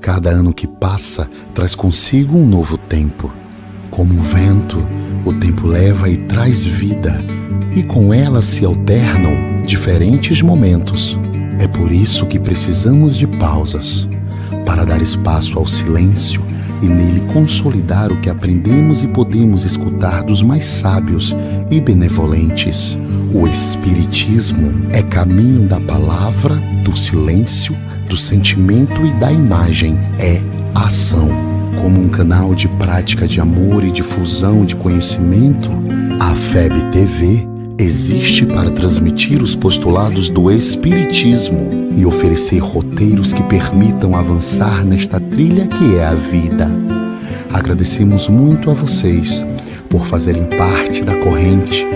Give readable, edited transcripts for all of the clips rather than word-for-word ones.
Cada ano que passa traz consigo um novo tempo. Como um vento, o tempo leva e traz vida, e com ela se alternam diferentes momentos. É por isso que precisamos de pausas, para dar espaço ao silêncio e nele consolidar o que aprendemos e podemos escutar dos mais sábios e benevolentes. O Espiritismo é caminho da palavra, do silêncio, do sentimento e da imagem. É ação. Como um canal de prática de amor e difusão de conhecimento, a FEB TV existe para transmitir os postulados do Espiritismo e oferecer roteiros que permitam avançar nesta trilha que é a vida. Agradecemos muito a vocês por fazerem parte da corrente.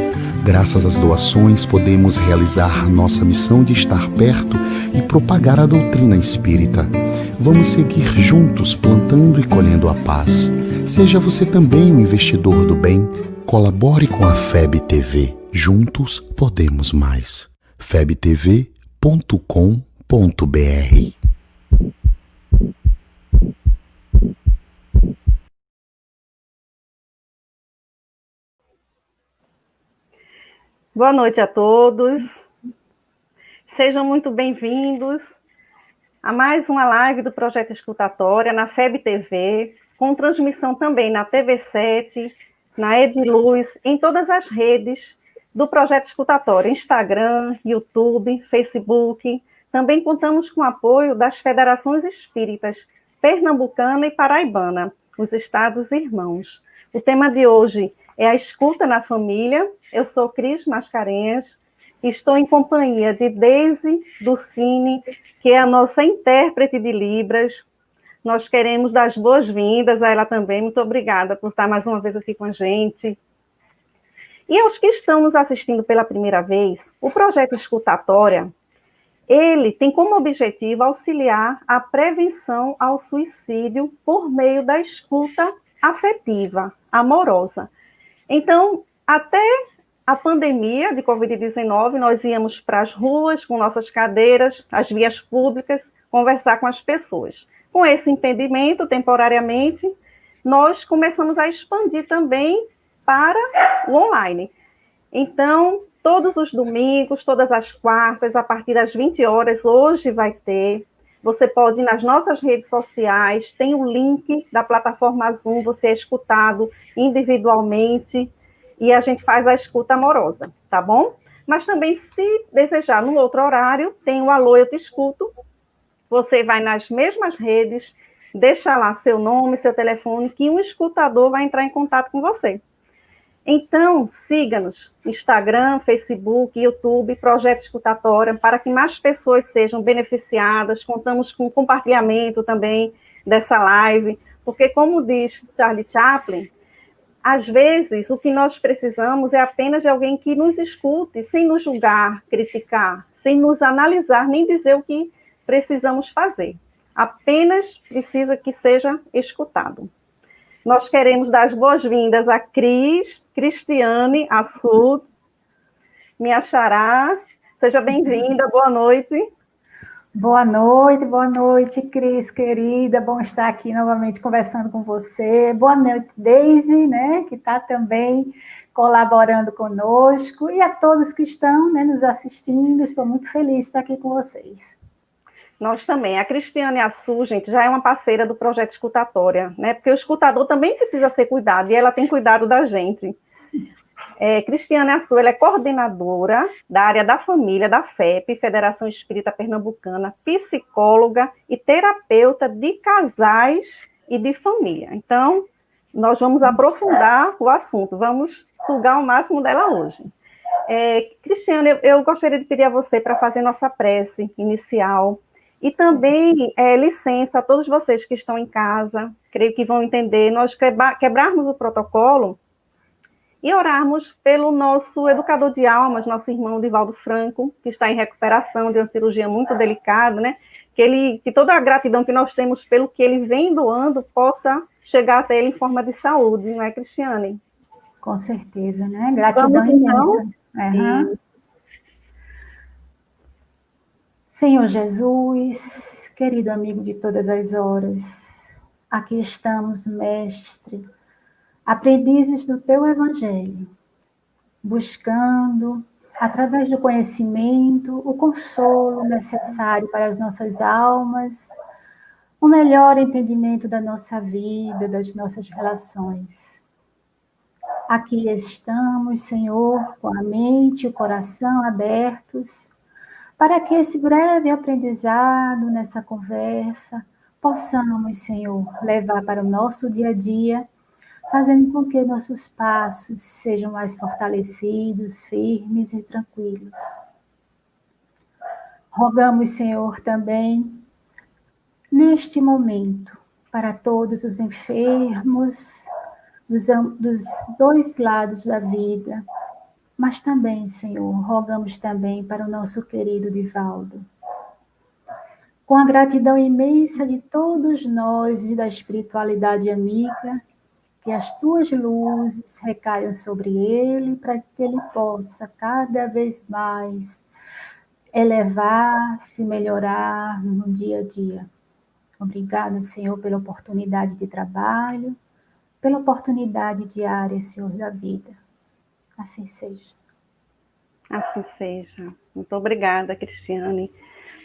Graças às doações, podemos realizar nossa missão de estar perto e propagar a doutrina espírita. Vamos seguir juntos plantando e colhendo a paz. Seja você também um investidor do bem. Colabore com a FEB TV. Juntos podemos mais. febtv.com.br. Boa noite a todos. Sejam muito bem-vindos a mais uma live do Projeto Escutatória na FEB TV, com transmissão também na TV7, na Ediluz, em todas as redes do Projeto Escutatória, Instagram, YouTube, Facebook. Também contamos com o apoio das Federações Espíritas Pernambucana e Paraibana, os Estados Irmãos. O tema de hoje é a escuta na família. Eu sou Cris Mascarenhas e estou em companhia de Deise Ducini, que é a nossa intérprete de Libras. Nós queremos dar as boas-vindas a ela também. Muito obrigada por estar mais uma vez aqui com a gente. E aos que estão nos assistindo pela primeira vez, o projeto Escutatória, ele tem como objetivo auxiliar a prevenção ao suicídio por meio da escuta afetiva, amorosa. Então, até a pandemia de Covid-19, nós íamos para as ruas com nossas cadeiras, as vias públicas, conversar com as pessoas. Com esse impedimento, temporariamente, nós começamos a expandir também para o online. Então, todos os domingos, todas as quartas, a partir das 20 horas, hoje vai ter. Você pode ir nas nossas redes sociais, tem o link da plataforma Zoom, você é escutado individualmente e a gente faz a escuta amorosa, tá bom? Mas também, se desejar, num outro horário, tem o Alô, Eu Te Escuto. Você vai nas mesmas redes, deixa lá seu nome, seu telefone, que um escutador vai entrar em contato com você. Então, siga-nos, Instagram, Facebook, YouTube, Projeto Escutatória, para que mais pessoas sejam beneficiadas. Contamos com compartilhamento também dessa live, porque, como diz Charlie Chaplin, às vezes o que nós precisamos é apenas de alguém que nos escute, sem nos julgar, criticar, sem nos analisar, nem dizer o que precisamos fazer. Apenas precisa que seja escutado. Nós queremos dar as boas-vindas a Cristiane Assud, minha xará. Seja bem-vinda, boa noite. Boa noite, Cris, querida. Bom estar aqui novamente conversando com você. Boa noite, Deise, né, que está também colaborando conosco. E a todos que estão, né, nos assistindo. Estou muito feliz de estar aqui com vocês. Nós também. A Cristiane Assu, gente, já é uma parceira do Projeto Escutatória, né? Porque o escutador também precisa ser cuidado, e ela tem cuidado da gente. Cristiane Assu, ela é coordenadora da área da família da FEP, Federação Espírita Pernambucana, psicóloga e terapeuta de casais e de família. Então, nós vamos aprofundar o assunto, vamos sugar o máximo dela hoje. Cristiane, eu gostaria de pedir a você para fazer nossa prece inicial. E também, licença a todos vocês que estão em casa, creio que vão entender, nós quebrarmos o protocolo e orarmos pelo nosso educador de almas, nosso irmão Divaldo Franco, que está em recuperação de uma cirurgia muito delicada, né? Que toda a gratidão que nós temos pelo que ele vem doando possa chegar até ele em forma de saúde, não é, Cristiane? Com certeza, né? Gratidão imensa. Uhum. Senhor Jesus, Querido amigo de todas as horas, aqui estamos, Mestre, aprendizes do teu Evangelho, buscando, através do conhecimento, o consolo necessário para as nossas almas, o melhor entendimento da nossa vida, das nossas relações. Aqui estamos, Senhor, com a mente e o coração abertos, para que esse breve aprendizado nessa conversa possamos, Senhor, levar para o nosso dia a dia, fazendo com que nossos passos sejam mais fortalecidos, firmes e tranquilos. Rogamos, Senhor, também, neste momento, para todos os enfermos, dos dois lados da vida, mas também, Senhor, rogamos também para o nosso querido Divaldo. Com a gratidão imensa de todos nós e da espiritualidade amiga, que as tuas luzes recaiam sobre ele, para que ele possa cada vez mais elevar-se, melhorar no dia a dia. Obrigada, Senhor, pela oportunidade de trabalho, pela oportunidade diária, Senhor, da vida. Assim seja. Assim seja. Muito obrigada, Cristiane.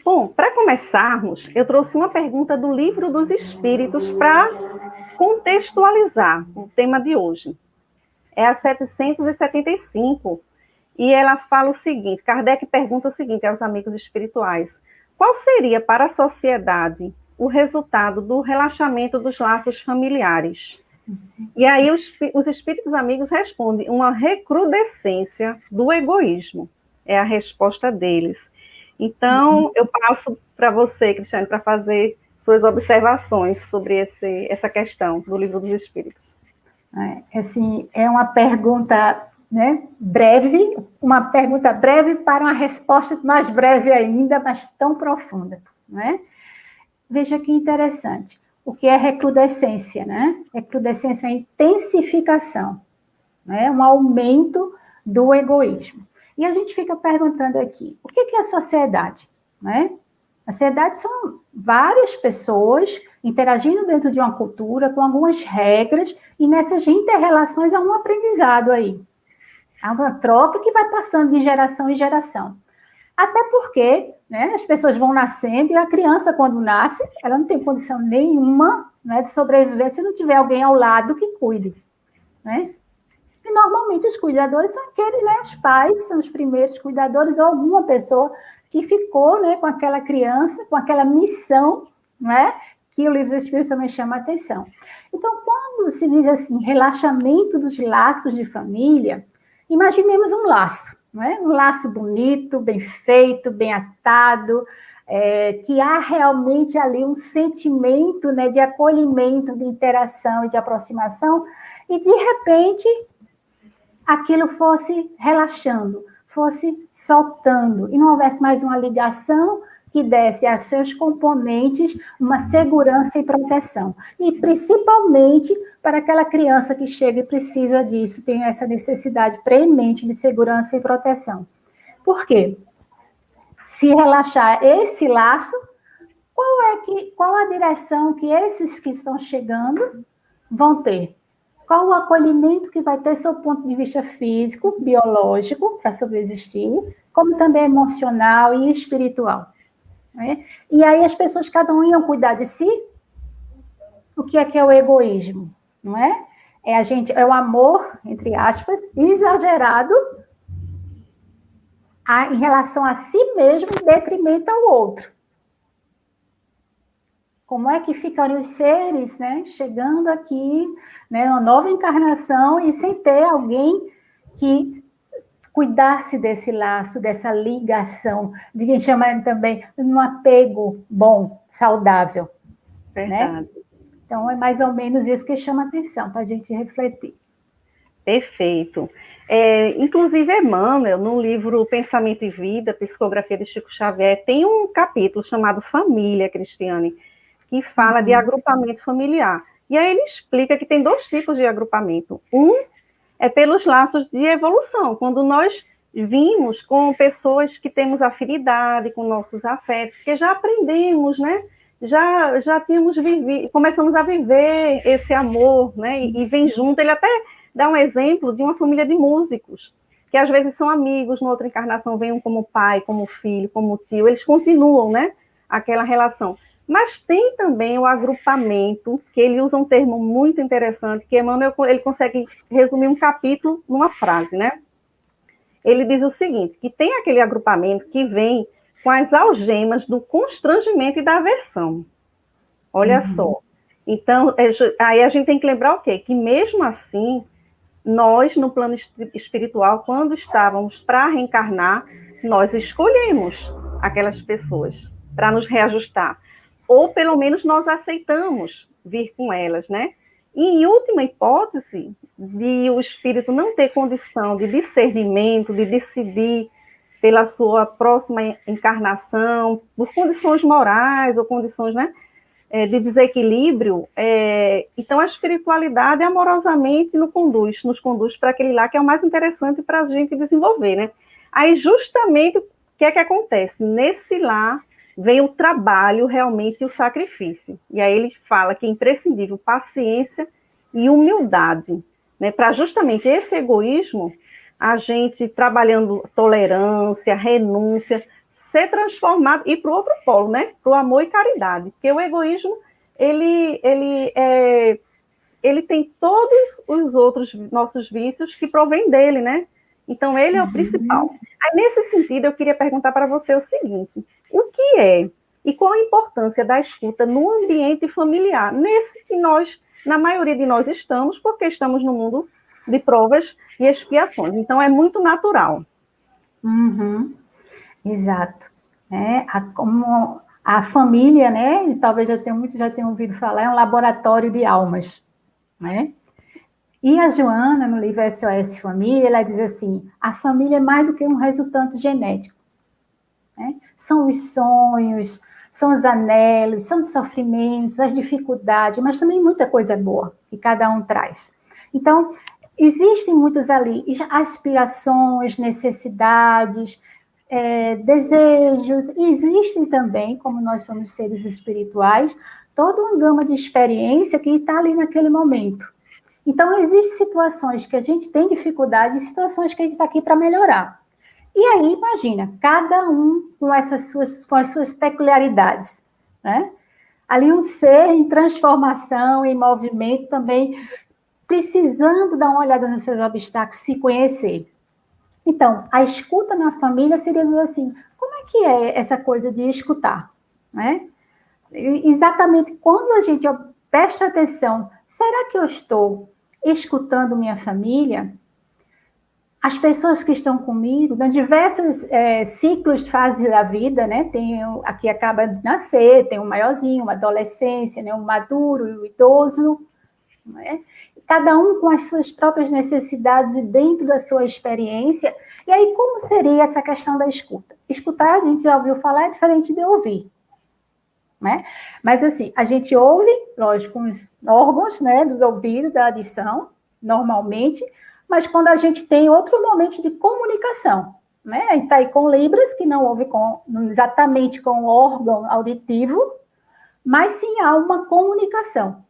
Bom, para começarmos, eu trouxe uma pergunta do Livro dos Espíritos para contextualizar o tema de hoje. É a 775, e ela fala o seguinte, Kardec pergunta o seguinte aos amigos espirituais: qual seria para a sociedade o resultado do relaxamento dos laços familiares? E aí os espíritos amigos respondem: uma recrudescência do egoísmo. É a resposta deles. Então, eu passo para você, Cristiane, para fazer suas observações sobre essa questão do Livro dos Espíritos. Assim, é uma pergunta, né, breve, uma pergunta breve para uma resposta mais breve ainda, mas tão profunda, né? Veja que interessante. O que é recrudescência, né? Recrudescência é a intensificação, né? Um aumento do egoísmo. E a gente fica perguntando aqui, o que é a sociedade, né? A sociedade são várias pessoas interagindo dentro de uma cultura, com algumas regras, e nessas interrelações há um aprendizado aí. Há uma troca que vai passando de geração em geração. Até porque, né, as pessoas vão nascendo e a criança, quando nasce, ela não tem condição nenhuma, né, de sobreviver se não tiver alguém ao lado que cuide, né? E normalmente os cuidadores são aqueles, né, os pais são os primeiros cuidadores, ou alguma pessoa que ficou, né, com aquela criança, com aquela missão, né, que o Livro dos Espíritos também chama a atenção. Então, quando se diz assim, relaxamento dos laços de família, imaginemos um laço, não é? Um laço bonito, bem feito, bem atado, que há realmente ali um sentimento, né, de acolhimento, de interação e de aproximação, e de repente aquilo fosse relaxando, fosse soltando, e não houvesse mais uma ligação que desse a seus componentes uma segurança e proteção. E principalmente para aquela criança que chega e precisa disso, tem essa necessidade premente de segurança e proteção. Por quê? Se relaxar esse laço, qual a direção que esses que estão chegando vão ter? Qual o acolhimento que vai ter, sob o ponto de vista físico, biológico, para sobreexistir, como também emocional e espiritual? Né? E aí as pessoas, cada um iam cuidar de si. O que é o egoísmo? Não é? É o amor, entre aspas, exagerado em relação a si mesmo, em detrimento ao outro. Como é que ficariam os seres, né, chegando aqui, né, uma nova encarnação, e sem ter alguém que cuidasse desse laço, dessa ligação, de quem chama também um apego bom, saudável. Verdade. Né? Então, é mais ou menos isso que chama a atenção, para a gente refletir. Perfeito. Inclusive, Emmanuel, no livro Pensamento e Vida, Psicografia de Chico Xavier, tem um capítulo chamado Família, Cristiane, que fala de agrupamento familiar. E aí ele explica que tem 2 tipos de agrupamento. Um é pelos laços de evolução, quando nós vimos com pessoas que temos afinidade, com nossos afetos, porque já aprendemos, né, já tínhamos vivido, começamos a viver esse amor, né? E vem junto. Ele até dá um exemplo de uma família de músicos, que às vezes são amigos, na outra encarnação vem um como pai, como filho, como tio, eles continuam, né? Aquela relação. Mas tem também o agrupamento, que ele usa um termo muito interessante, que Emmanuel ele consegue resumir um capítulo numa frase, né? Ele diz o seguinte, que tem aquele agrupamento que vem com as algemas do constrangimento e da aversão. Olha só. Então, aí a gente tem que lembrar o quê? Que mesmo assim, nós, no plano espiritual, quando estávamos para reencarnar, nós escolhemos aquelas pessoas para nos reajustar. Ou, pelo menos, nós aceitamos vir com elas, né? E, em última hipótese, de o espírito não ter condição de discernimento, de decidir pela sua próxima encarnação, por condições morais ou condições, né, de desequilíbrio, então a espiritualidade amorosamente nos conduz para aquele lá que é o mais interessante para a gente desenvolver, né? Aí, justamente, o que é que acontece? Nesse lá vem o trabalho realmente e o sacrifício. E aí ele fala que é imprescindível paciência e humildade, né? Para justamente esse egoísmo, a gente trabalhando tolerância, renúncia, ser transformado, e para o outro polo, né? Para o amor e caridade. Porque o egoísmo, ele tem todos os outros nossos vícios que provêm dele, né? Então, ele é o principal. Aí, nesse sentido, eu queria perguntar para você o seguinte, o que é e qual a importância da escuta no ambiente familiar, nesse que nós, na maioria de nós estamos, porque estamos no mundo de provas e expiações. Então, é muito natural. Uhum. Exato. Como a família, né? Talvez muitos já tenham ouvido falar, é um laboratório de almas, né? E a Joana, no livro SOS Família, ela diz assim, a família é mais do que um resultante genético, né? São os sonhos, são os anelos, são os sofrimentos, as dificuldades, mas também muita coisa boa que cada um traz. Então, existem muitos ali, aspirações, necessidades, desejos, e existem também, como nós somos seres espirituais, toda uma gama de experiência que está ali naquele momento. Então, existem situações que a gente tem dificuldade e situações que a gente está aqui para melhorar. E aí, imagina, cada um com as suas peculiaridades, né? Ali um ser em transformação, em movimento também, precisando dar uma olhada nos seus obstáculos, se conhecer. Então, a escuta na família seria dizer assim, como é que é essa coisa de escutar, né? Exatamente quando a gente presta atenção, será que eu estou escutando minha família? As pessoas que estão comigo, em diversos ciclos, fases da vida, né? Tem aqui acaba de nascer, tem um maiorzinho, uma adolescência, né? Um maduro, um idoso, né? Cada um com as suas próprias necessidades e dentro da sua experiência. E aí, como seria essa questão da escuta? Escutar, a gente já ouviu falar, é diferente de ouvir, né? Mas, assim, a gente ouve, lógico, com os órgãos, né, dos ouvidos, da audição, normalmente, mas quando a gente tem outro momento de comunicação, né? A gente está aí com Libras, que não ouve exatamente com o órgão auditivo, mas sim há uma comunicação,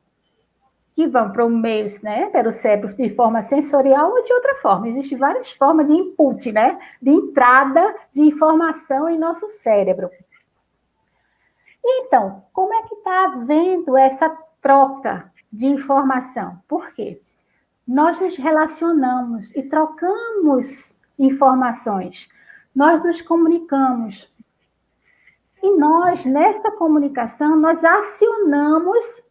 que vão para o meio, né, pelo cérebro de forma sensorial ou de outra forma. Existem várias formas de input, né, de entrada de informação em nosso cérebro. Então, como é que está havendo essa troca de informação? Por quê? Nós nos relacionamos e trocamos informações. Nós nos comunicamos. E nós, nessa comunicação, nós acionamos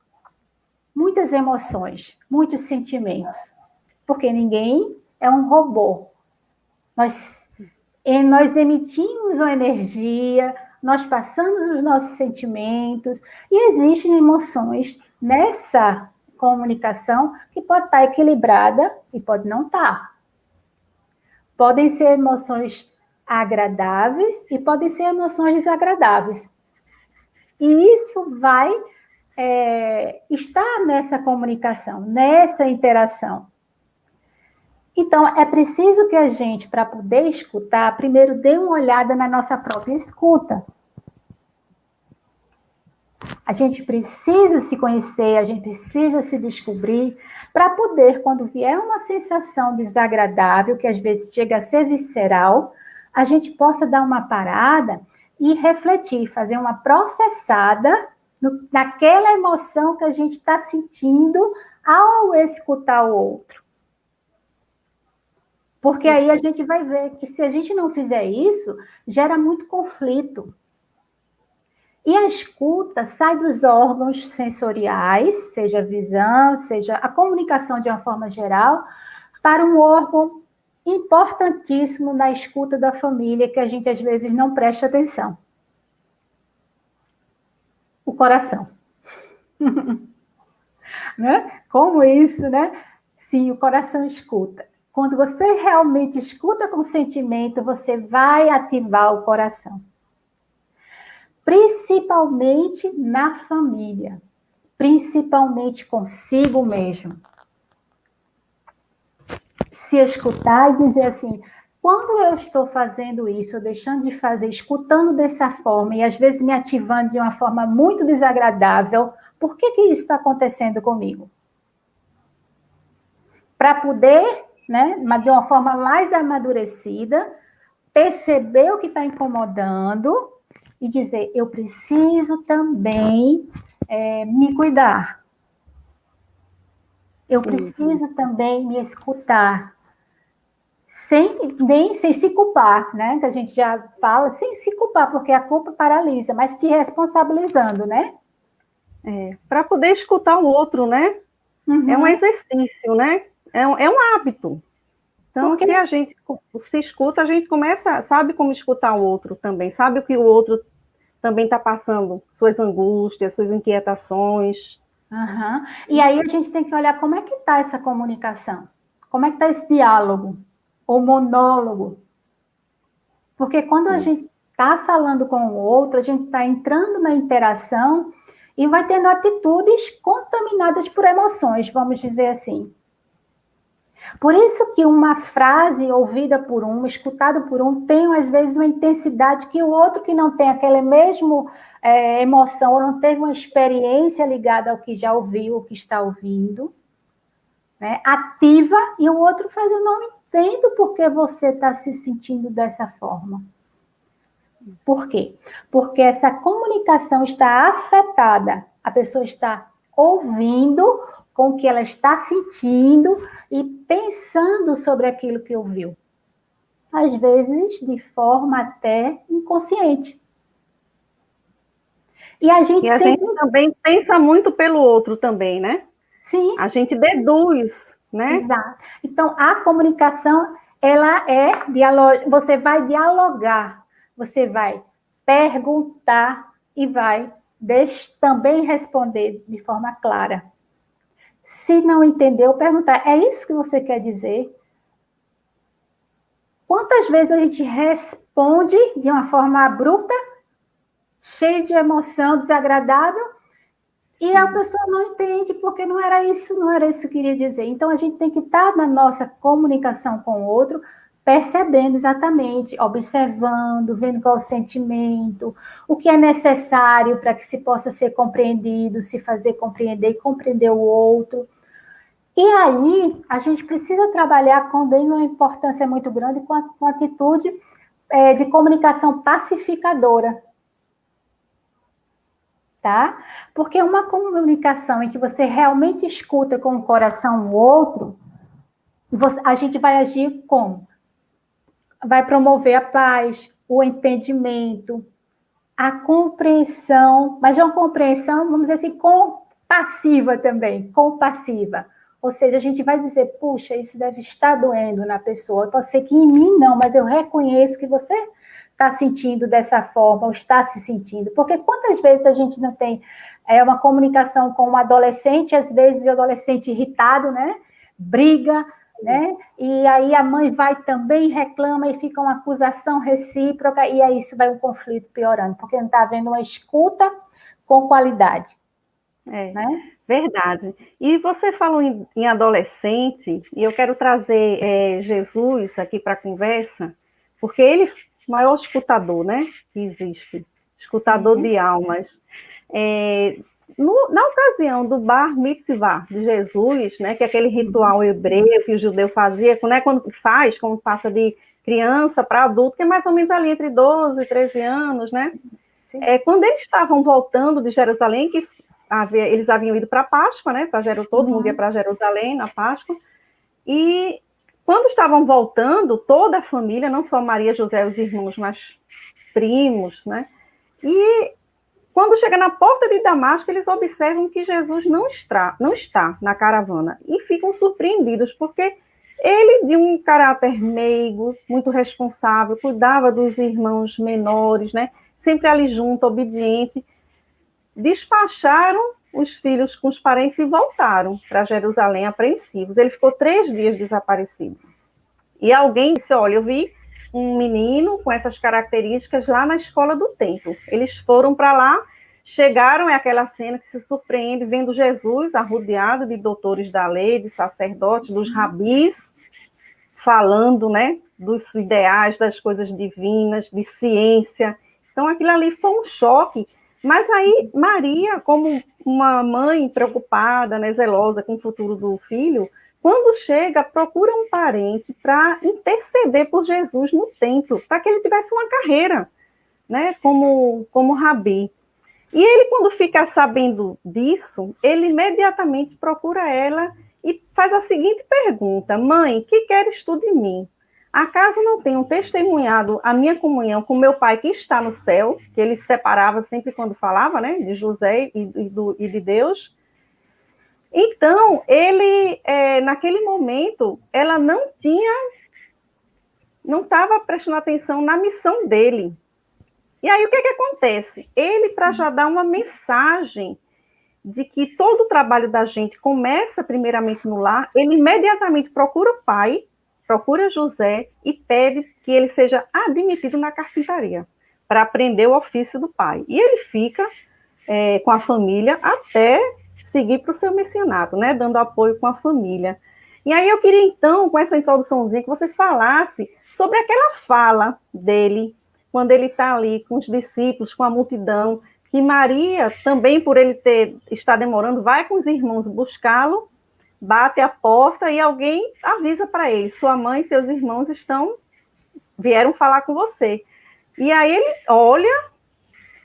muitas emoções, muitos sentimentos, porque ninguém é um robô. Nós emitimos uma energia, nós passamos os nossos sentimentos, e existem emoções nessa comunicação que pode estar equilibrada e pode não estar. Podem ser emoções agradáveis e podem ser emoções desagradáveis. E isso vai estar nessa comunicação, nessa interação. Então, é preciso que a gente, para poder escutar, primeiro dê uma olhada na nossa própria escuta. A gente precisa se conhecer, a gente precisa se descobrir para poder, quando vier uma sensação desagradável, que às vezes chega a ser visceral, a gente possa dar uma parada e refletir, fazer uma processada naquela emoção que a gente está sentindo ao escutar o outro. Porque aí a gente vai ver que se a gente não fizer isso, gera muito conflito. E a escuta sai dos órgãos sensoriais, seja a visão, seja a comunicação de uma forma geral, para um órgão importantíssimo na escuta da família, que a gente às vezes não presta atenção. O coração. Né? Como isso, né? Sim, o coração escuta. Quando você realmente escuta com sentimento, você vai ativar o coração. Principalmente na família. Principalmente consigo mesmo. Se escutar e dizer assim, quando eu estou fazendo isso, deixando de fazer, escutando dessa forma, e às vezes me ativando de uma forma muito desagradável, por que isso está acontecendo comigo? Para poder, né, mas de uma forma mais amadurecida, perceber o que está incomodando e dizer, eu preciso também me cuidar. Eu preciso também me escutar. Nem sem se culpar, né? Que a gente já fala, sem se culpar, porque a culpa paralisa, mas se responsabilizando, né? Para poder escutar o outro, né? Uhum. É um exercício, né? É um hábito. Então, se a gente se escuta, a gente sabe como escutar o outro também, sabe o que o outro também está passando, suas angústias, suas inquietações. Uhum. E aí a gente tem que olhar como é que está essa comunicação, como é que está esse diálogo, ou monólogo. Porque quando a gente está falando com o outro, a gente está entrando na interação e vai tendo atitudes contaminadas por emoções, vamos dizer assim. Por isso que uma frase ouvida por um, escutada por um, tem às vezes uma intensidade que o outro que não tem aquela mesma emoção, ou não teve uma experiência ligada ao que já ouviu, ou que está ouvindo, né, ativa, e o outro faz, eu não entendo por que você está se sentindo dessa forma. Por quê? Porque essa comunicação está afetada, a pessoa está ouvindo com o que ela está sentindo e pensando sobre aquilo que ouviu. Às vezes, de forma até inconsciente. E a gente também pensa muito pelo outro também, né? Sim. A gente deduz, né? Exato. Então, a comunicação, ela você vai dialogar, você vai perguntar e vai também responder de forma clara. Se não entendeu, perguntar, é isso que você quer dizer? Quantas vezes a gente responde de uma forma abrupta, cheia de emoção, desagradável, e a pessoa não entende porque não era isso que eu queria dizer. Então, a gente tem que estar na nossa comunicação com o outro, percebendo exatamente, observando, vendo qual é o sentimento, o que é necessário para que se possa ser compreendido, se fazer compreender e compreender o outro. E aí, a gente precisa trabalhar dando uma importância muito grande com a atitude de comunicação pacificadora. Tá? Porque uma comunicação em que você realmente escuta com o coração o outro, a gente vai agir como? Vai promover a paz, o entendimento, a compreensão, mas é uma compreensão, vamos dizer assim, compassiva também, compassiva. Ou seja, a gente vai dizer, puxa, isso deve estar doendo na pessoa. Pode ser que em mim não, mas eu reconheço que você está sentindo dessa forma, ou está se sentindo. Porque quantas vezes a gente não tem uma comunicação com um adolescente, às vezes o adolescente irritado, né? Briga, né? E aí a mãe vai também, reclama, e fica uma acusação recíproca, e aí isso vai um conflito piorando, porque não está havendo uma escuta com qualidade. Né? Verdade. E você falou em adolescente, e eu quero trazer Jesus aqui para a conversa, porque ele é o maior escutador, né, que existe, escutador de almas. Na ocasião do Bar Mitzvah de Jesus, né, que é aquele ritual hebreu que o judeu fazia, né, quando passa de criança para adulto, que é mais ou menos ali entre 12 e 13 anos, né? Quando eles estavam voltando de Jerusalém, eles haviam ido para a Páscoa, né? Todo mundo ia para Jerusalém na Páscoa, e quando estavam voltando, toda a família, não só Maria, José e os irmãos, mas primos, né? E quando chega na porta de Damasco, eles observam que Jesus não está na caravana e ficam surpreendidos, porque ele, de um caráter meigo, muito responsável, cuidava dos irmãos menores, né? Sempre ali junto, obediente, despacharam os filhos com os parentes e voltaram para Jerusalém apreensivos. Ele ficou 3 dias desaparecido. E alguém disse, olha, eu vi um menino com essas características lá na escola do templo. Eles foram para lá, chegaram, é aquela cena que se surpreende, vendo Jesus arrodeado de doutores da lei, de sacerdotes, dos rabis, falando, né, dos ideais, das coisas divinas, de ciência. Então, aquilo ali foi um choque. Mas aí, Maria, como uma mãe preocupada, né, zelosa com o futuro do filho, quando chega, procura um parente para interceder por Jesus no templo, para que ele tivesse uma carreira, né, como rabi. E ele, quando fica sabendo disso, ele imediatamente procura ela e faz a seguinte pergunta: mãe, que queres tu de mim? Acaso não tenho testemunhado a minha comunhão com meu pai que está no céu, que ele separava sempre quando falava, né, de José e de Deus? Então, ele, naquele momento, ela não estava prestando atenção na missão dele. E aí, o que acontece? Ele, para já dar uma mensagem de que todo o trabalho da gente começa primeiramente no lar, ele imediatamente procura o pai, procura José e pede que ele seja admitido na carpintaria, para aprender o ofício do pai. E ele fica com a família até seguir para o seu missionato, né, dando apoio com a família. E aí eu queria, então, com essa introduçãozinha, que você falasse sobre aquela fala dele, quando ele está ali com os discípulos, com a multidão, que Maria, também por ele estar demorando, vai com os irmãos buscá-lo, bate a porta e alguém avisa para ele, sua mãe e seus irmãos vieram falar com você. E aí ele olha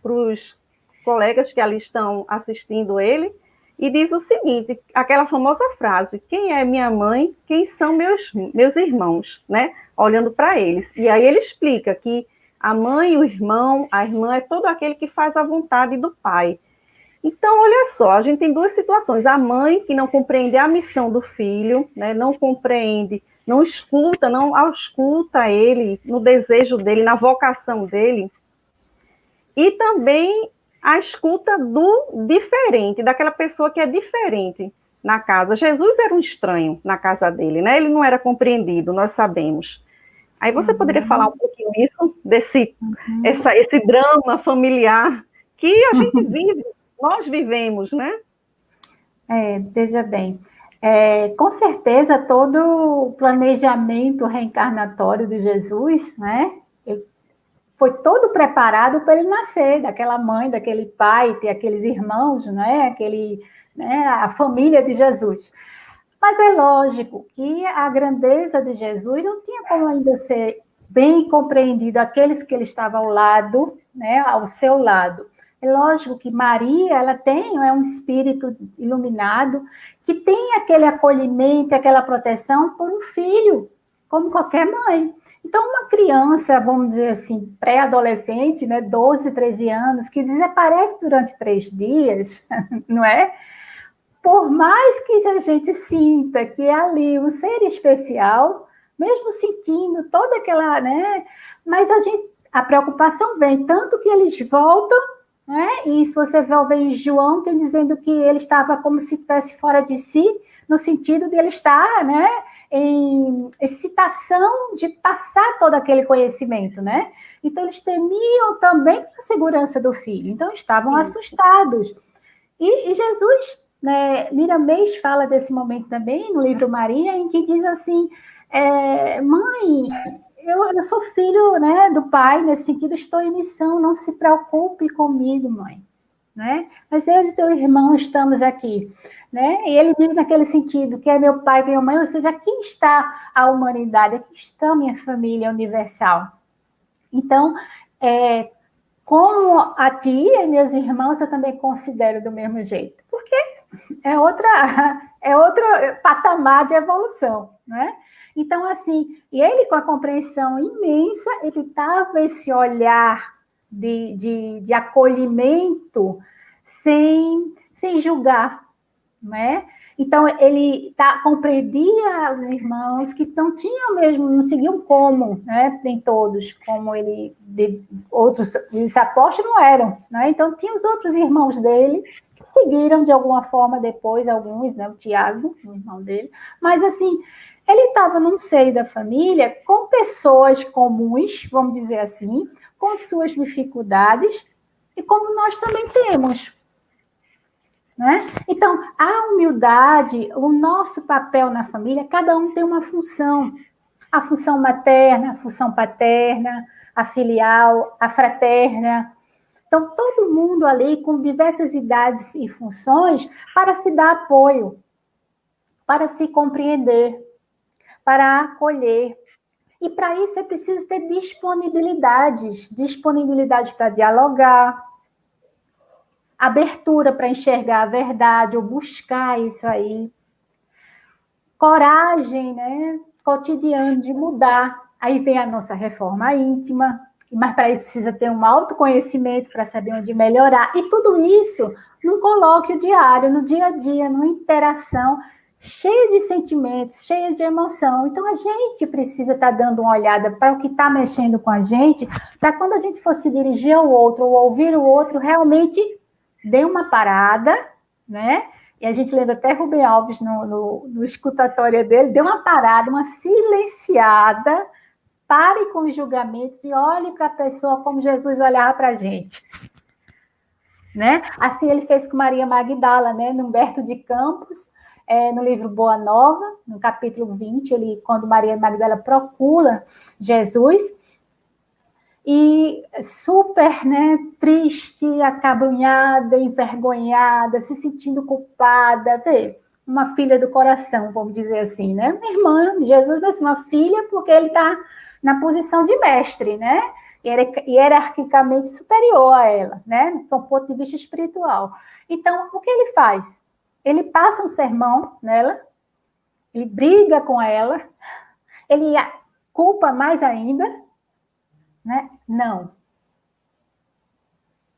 para os colegas que ali estão assistindo ele e diz o seguinte, aquela famosa frase: quem é minha mãe, quem são meus irmãos, né? Olhando para eles. E aí ele explica que a mãe, o irmão, a irmã é todo aquele que faz a vontade do pai. Então, olha só, a gente tem 2 situações. A mãe que não compreende a missão do filho, né? Não compreende, não ausculta ele no desejo dele, na vocação dele. E também a escuta do diferente, daquela pessoa que é diferente na casa. Jesus era um estranho na casa dele, né? Ele não era compreendido, nós sabemos. Aí você poderia falar um pouquinho isso, esse drama familiar que a gente vive, nós vivemos, né? Veja bem, com certeza todo o planejamento reencarnatório de Jesus, né? Foi todo preparado para ele nascer, daquela mãe, daquele pai, ter aqueles irmãos, né? A família de Jesus. Mas é lógico que a grandeza de Jesus não tinha como ainda ser bem compreendido aqueles que ele estava ao lado, né? Ao seu lado. É lógico que Maria, ela é um espírito iluminado que tem aquele acolhimento, aquela proteção por um filho, como qualquer mãe. Então, uma criança, vamos dizer assim, pré-adolescente, né, 12, 13 anos, que desaparece durante 3 dias, não é? Por mais que a gente sinta que é ali um ser especial, mesmo sentindo toda aquela, né? Mas a preocupação vem, tanto que eles voltam, né? E se você vai ver em João, tem dizendo que ele estava como se estivesse fora de si, no sentido de ele estar, né? Em excitação de passar todo aquele conhecimento, né? Então, eles temiam também a segurança do filho, então estavam assustados. E Jesus, né, Miramês fala desse momento também, no livro Maria, em que diz assim, mãe, eu sou filho, né, do pai, nesse sentido, estou em missão, não se preocupe comigo, mãe. né? Mas eu e teu irmão estamos aqui, né? E ele diz naquele sentido, que é meu pai, que é minha mãe, ou seja, aqui está a humanidade, aqui está minha família universal. Então, como a tia e meus irmãos, eu também considero do mesmo jeito, porque é outro patamar de evolução, né? Então, assim, e ele com a compreensão imensa, ele estava esse olhar de acolhimento sem julgar, né? Então, ele compreendia os irmãos que não tinham mesmo, não seguiam como, né? Nem todos, como ele, outros, os apóstolos não eram, né? Então, tinha os outros irmãos dele que seguiram de alguma forma depois, alguns, né? O Tiago, o irmão dele, mas assim, ele estava num seio da família com pessoas comuns, vamos dizer assim, com suas dificuldades, e como nós também temos. Né? Então, a humildade, o nosso papel na família, cada um tem uma função. A função materna, a função paterna, a filial, a fraterna. Então, todo mundo ali com diversas idades e funções para se dar apoio, para se compreender, para acolher. E para isso é preciso ter disponibilidade para dialogar, abertura para enxergar a verdade ou buscar isso aí, coragem, né, cotidiano de mudar. Aí vem a nossa reforma íntima, mas para isso precisa ter um autoconhecimento para saber onde melhorar. E tudo isso num colóquio diário, no dia a dia, numa interação cheia de sentimentos, cheia de emoção. Então, a gente precisa estar dando uma olhada para o que está mexendo com a gente, para quando a gente for se dirigir ao outro ou ouvir o outro, realmente dê uma parada, né? E a gente lembra até Rubem Alves no escutatório dele, dê uma parada, uma silenciada, pare com os julgamentos e olhe para a pessoa como Jesus olhava para a gente. Né? Assim ele fez com Maria Magdala, né? No Humberto de Campos, no livro Boa Nova, no capítulo 20, quando Maria Magdala procura Jesus, e super, né, triste, acabrunhada, envergonhada, se sentindo culpada, vê, uma filha do coração, vamos dizer assim, né? Minha irmã de Jesus, mas uma filha, porque ele está na posição de mestre, né? Hierarquicamente superior a ela, né? Do ponto de vista espiritual. Então, o que ele faz? Ele passa um sermão nela, ele briga com ela, ele a culpa mais ainda, né? Não.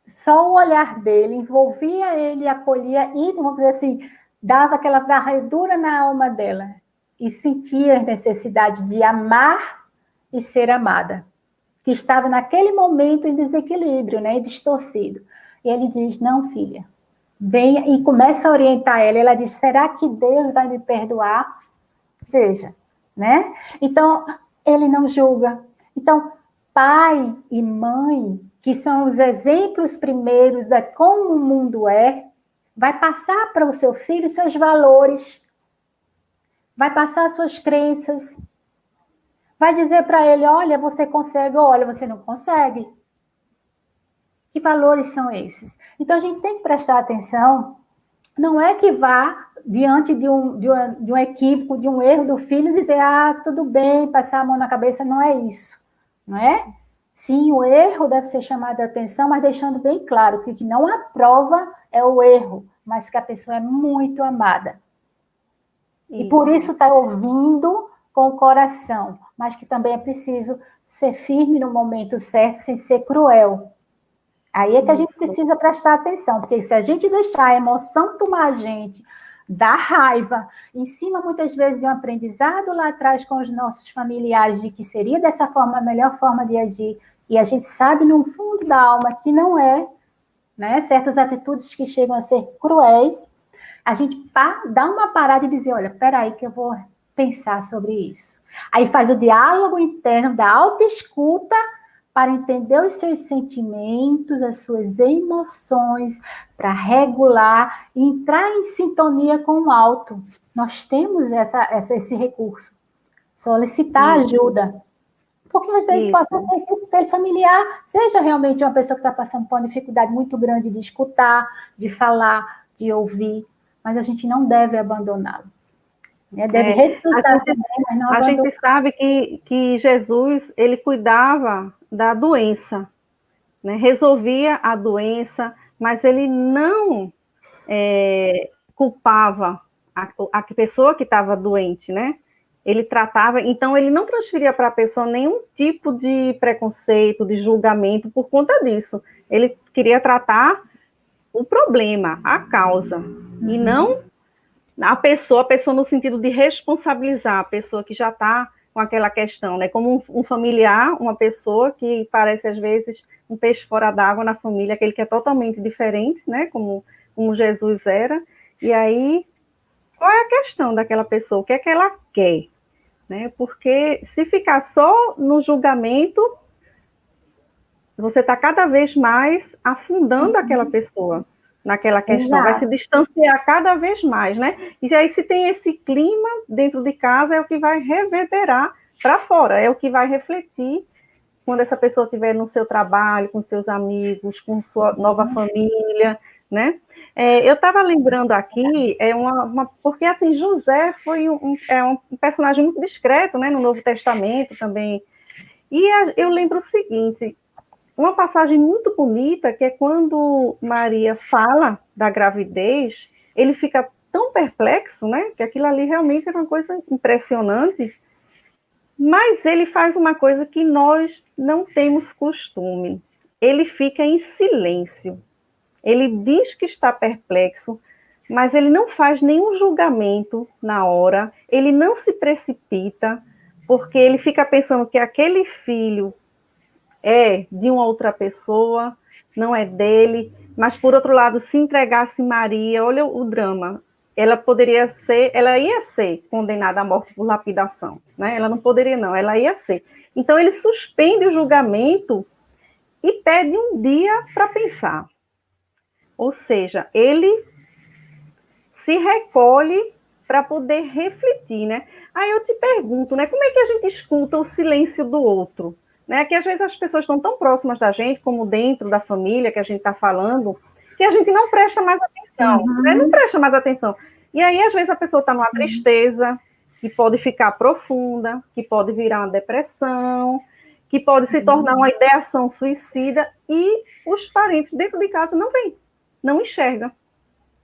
Só o olhar dele envolvia ele, acolhia e, vamos dizer assim, dava aquela varredura na alma dela e sentia a necessidade de amar e ser amada, que estava naquele momento em desequilíbrio, né, distorcido. E ele diz, não, filha, venha, e começa a orientar ela. Ela diz, será que Deus vai me perdoar? Veja, né? Então, ele não julga. Então, pai e mãe, que são os exemplos primeiros de como o mundo é, vai passar para o seu filho seus valores, vai passar suas crenças, vai dizer para ele, olha, você consegue, ou olha, você não consegue. Que valores são esses? Então, a gente tem que prestar atenção, não é que vá diante de um equívoco, de um erro do filho, dizer, tudo bem, passar a mão na cabeça, não é isso, não é? Sim, o erro deve ser chamado a atenção, mas deixando bem claro que o que não aprova é o erro, mas que a pessoa é muito amada. Isso. E por isso está ouvindo com o coração, mas que também é preciso ser firme no momento certo, sem ser cruel. Aí é que a gente precisa prestar atenção, porque se a gente deixar a emoção tomar a gente, da raiva, em cima muitas vezes de um aprendizado lá atrás com os nossos familiares, de que seria dessa forma a melhor forma de agir, e a gente sabe no fundo da alma que não é, né? Certas atitudes que chegam a ser cruéis, a gente dá uma parada e dizer, olha, peraí que eu vou pensar sobre isso. Aí faz o diálogo interno da autoescuta para entender os seus sentimentos, as suas emoções, para regular e entrar em sintonia com o alto. Nós temos esse recurso. Solicitar ajuda. Porque às vezes pode ser que o aquele familiar seja realmente uma pessoa que está passando por uma dificuldade muito grande de escutar, de falar, de ouvir, mas a gente não deve abandoná-lo. Deve respeitar também, mas não abandonar. A gente sabe que Jesus, ele cuidava da doença, né? Resolvia a doença, mas ele não culpava a pessoa que estava doente, né? Ele tratava, então ele não transferia para a pessoa nenhum tipo de preconceito, de julgamento por conta disso. Ele queria tratar o problema, a causa, e não a pessoa no sentido de responsabilizar a pessoa que já está com aquela questão, né? Como um familiar, uma pessoa que parece às vezes um peixe fora d'água na família, aquele que é totalmente diferente, né? Como Jesus era. E aí, qual é a questão daquela pessoa? O que é que ela quer? Né? Porque se ficar só no julgamento, você está cada vez mais afundando aquela pessoa naquela questão, vai se distanciar cada vez mais, né? E aí se tem esse clima dentro de casa, é o que vai reverberar para fora, é o que vai refletir quando essa pessoa estiver no seu trabalho, com seus amigos, com sua nova família, né? Eu estava lembrando aqui, porque assim, José foi um personagem muito discreto, né, no Novo Testamento também, e eu lembro o seguinte, uma passagem muito bonita, que é quando Maria fala da gravidez, ele fica tão perplexo, né, que aquilo ali realmente era uma coisa impressionante, mas ele faz uma coisa que nós não temos costume, ele fica em silêncio. Ele diz que está perplexo, mas ele não faz nenhum julgamento na hora, ele não se precipita, porque ele fica pensando que aquele filho é de uma outra pessoa, não é dele, mas, por outro lado, se entregasse Maria, olha o drama, ela ia ser condenada à morte por lapidação, né? Ela não poderia não, ela ia ser. Então, ele suspende o julgamento e pede um dia para pensar. Ou seja, ele se recolhe para poder refletir, né? Aí eu te pergunto, né? Como é que a gente escuta o silêncio do outro? Né? Que às vezes as pessoas estão tão próximas da gente, como dentro da família que a gente está falando, que a gente não presta mais atenção, né? Não presta mais atenção. E aí, às vezes, a pessoa está numa tristeza, que pode ficar profunda, que pode virar uma depressão, que pode se tornar uma ideação suicida, e os parentes dentro de casa não veem. Não enxerga.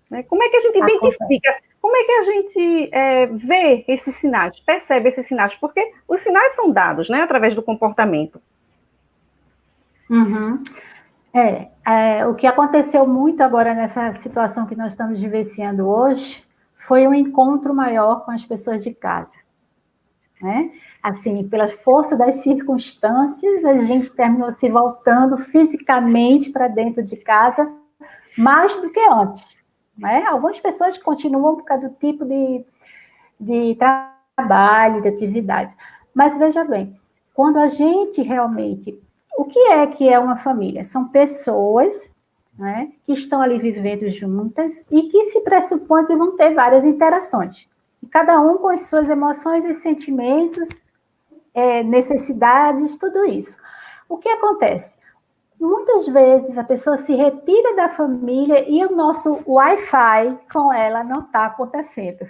Né? Como é que a gente identifica? Como é que a gente vê esses sinais, percebe esses sinais? Porque os sinais são dados, né, através do comportamento. O que aconteceu muito agora nessa situação que nós estamos vivenciando hoje foi um encontro maior com as pessoas de casa. Né? Assim, pela força das circunstâncias, a gente terminou se voltando fisicamente para dentro de casa, mais do que antes. Né? Algumas pessoas continuam por causa do tipo de trabalho, de atividade. Mas veja bem, quando a gente realmente... O que é uma família? São pessoas, né, que estão ali vivendo juntas e que se pressupõe que vão ter várias interações. E cada um com as suas emoções e sentimentos, necessidades, tudo isso. O que acontece? Muitas vezes a pessoa se retira da família e o nosso Wi-Fi com ela não está acontecendo.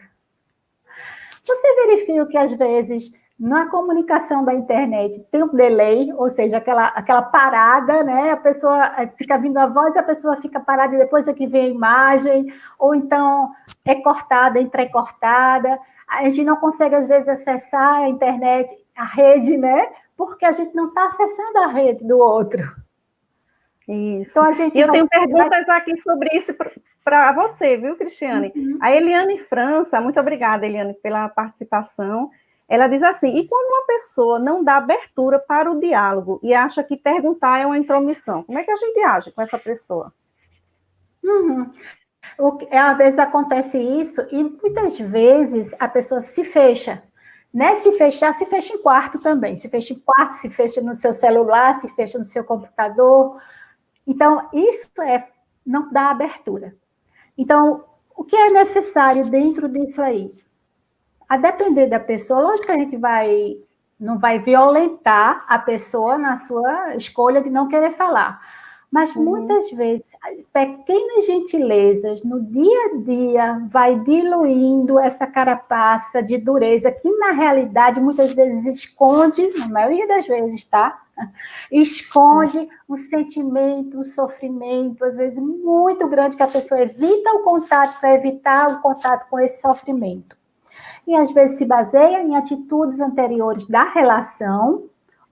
Você verifica que, às vezes, na comunicação da internet tem um delay, ou seja, aquela parada, né? A pessoa fica vindo a voz, a pessoa fica parada e depois é que vem a imagem, ou então é cortada, entrecortada. A gente não consegue, às vezes, acessar a internet, a rede, né? Porque a gente não está acessando a rede do outro. Isso. Então, e eu tenho perguntas aqui sobre isso para você, viu, Cristiane? A Eliane França, muito obrigada, Eliane, pela participação. Ela diz assim, e quando uma pessoa não dá abertura para o diálogo e acha que perguntar é uma intromissão, como é que a gente age com essa pessoa? Às vezes acontece isso e muitas vezes a pessoa se fecha. Né? Se fecha em quarto também. Se fecha em quarto, se fecha no seu celular, se fecha no seu computador. Então, isso não dá abertura. Então, o que é necessário dentro disso aí? A depender da pessoa, lógico que a gente vai não vai violentar a pessoa na sua escolha de não querer falar. Mas muitas vezes, pequenas gentilezas no dia a dia vai diluindo essa carapaça de dureza que, na realidade, muitas vezes esconde, na maioria das vezes, tá? Esconde um sentimento, um sofrimento, às vezes muito grande, que a pessoa evita o contato para evitar o contato com esse sofrimento. E, às vezes, se baseia em atitudes anteriores da relação,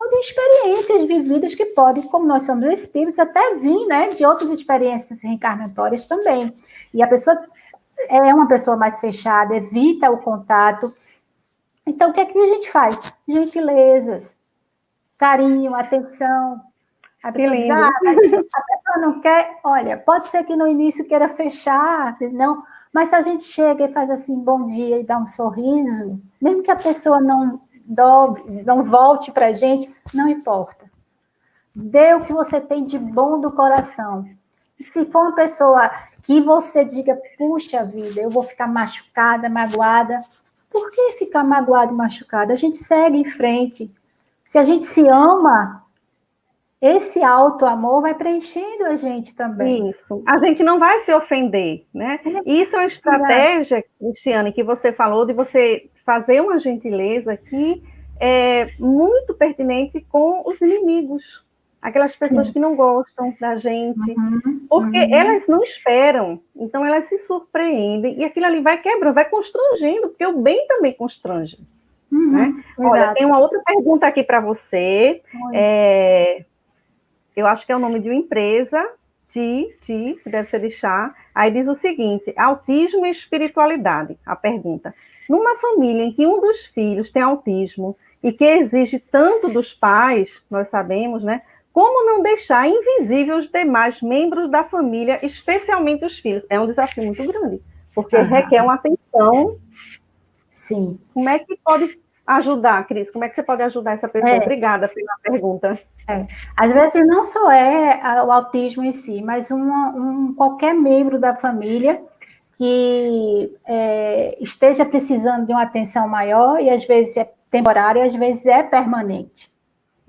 ou de experiências vividas que podem, como nós somos espíritos, até vir, né, de outras experiências reencarnatórias também. E a pessoa é uma pessoa mais fechada, evita o contato. Então, o que é que a gente faz? Gentilezas, carinho, atenção. A pessoa diz, a pessoa não quer, olha, pode ser que no início queira fechar, não, mas se a gente chega e faz assim, bom dia, e dá um sorriso, mesmo que a pessoa não volte para a gente, não importa. Dê o que você tem de bom do coração. E se for uma pessoa que você diga, puxa vida, eu vou ficar machucada, magoada, por que ficar magoada e machucada? A gente segue em frente. Se a gente se ama, esse auto-amor vai preenchendo a gente também. Isso. A gente não vai se ofender, né? Isso é uma estratégia, Cristiane, que você falou de você fazer uma gentileza que é muito pertinente com os inimigos, aquelas pessoas que não gostam da gente, porque elas não esperam, então elas se surpreendem e aquilo ali vai quebrando, vai constrangendo, porque o bem também constrange. Né? Olha, tem uma outra pergunta aqui para você. Eu acho que é o nome de uma empresa, que deve ser de chá. Aí diz o seguinte: autismo e espiritualidade. A pergunta: numa família em que um dos filhos tem autismo e que exige tanto dos pais, nós sabemos, né? Como não deixar invisível os demais membros da família, especialmente os filhos? É um desafio muito grande, porque requer uma atenção. Sim. Como é que pode ajudar, Cris? Como é que você pode ajudar essa pessoa? Obrigada pela pergunta. Às vezes não só o autismo em si, mas qualquer membro da família que esteja precisando de uma atenção maior, e às vezes é temporário, e às vezes é permanente.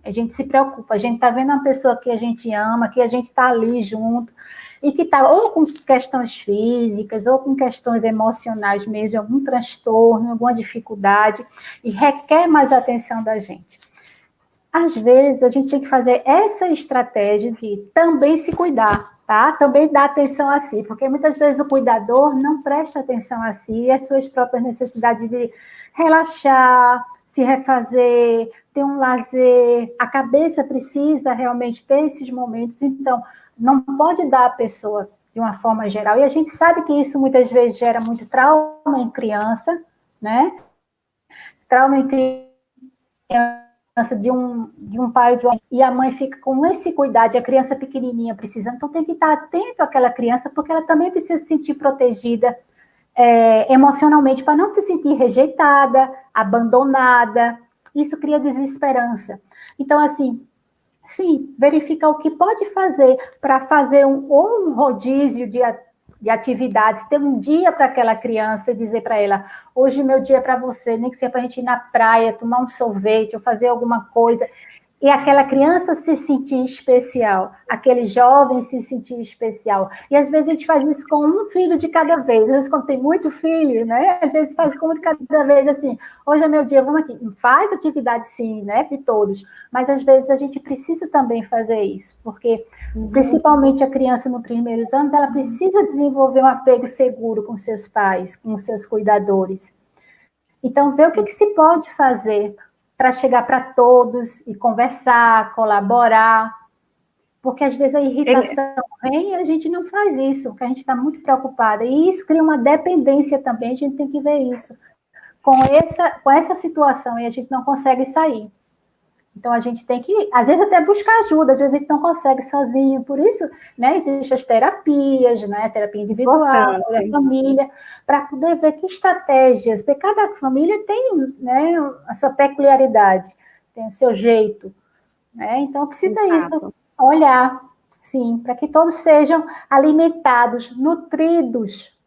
A gente se preocupa, a gente está vendo uma pessoa que a gente ama, que a gente está ali junto, e que está ou com questões físicas, ou com questões emocionais mesmo, algum transtorno, alguma dificuldade, e requer mais atenção da gente. Às vezes, a gente tem que fazer essa estratégia de também se cuidar, tá? Também dar atenção a si, porque muitas vezes o cuidador não presta atenção a si e às suas próprias necessidades de relaxar, se refazer, ter um lazer. A cabeça precisa realmente ter esses momentos, então, não pode dar à pessoa de uma forma geral. E a gente sabe que isso muitas vezes gera muito trauma em criança, né? Trauma em criança. De um pai e a mãe fica com esse cuidado, e a criança pequenininha precisando, então tem que estar atento àquela criança, porque ela também precisa se sentir protegida emocionalmente, para não se sentir rejeitada, abandonada. Isso cria desesperança. Então, assim, sim, verificar o que pode fazer para fazer um rodízio de atividades, ter um dia para aquela criança e dizer para ela, hoje meu dia é para você, nem que seja para a gente ir na praia, tomar um sorvete ou fazer alguma coisa, e aquela criança se sentir especial, aquele jovem se sentir especial. E às vezes a gente faz isso com um filho de cada vez, às vezes quando tem muito filho, né? Às vezes faz com um de cada vez, assim, hoje é meu dia, vamos aqui. Faz atividade sim, né? De todos, mas às vezes a gente precisa também fazer isso, porque principalmente a criança nos primeiros anos, ela precisa desenvolver um apego seguro com seus pais, com seus cuidadores. Então, ver o que se pode fazer para chegar para todos e conversar, colaborar, porque às vezes a irritação vem e a gente não faz isso, porque a gente está muito preocupada, e isso cria uma dependência também, a gente tem que ver isso. Com essa situação, e a gente não consegue sair. Então, a gente tem que, às vezes, até buscar ajuda, às vezes a gente não consegue sozinho, por isso, né, existem as terapias, né, terapia individual, da família, para poder ver que estratégias, porque cada família tem, né, a sua peculiaridade, tem o seu jeito, né, então precisa isso, olhar, sim, para que todos sejam alimentados, nutridos,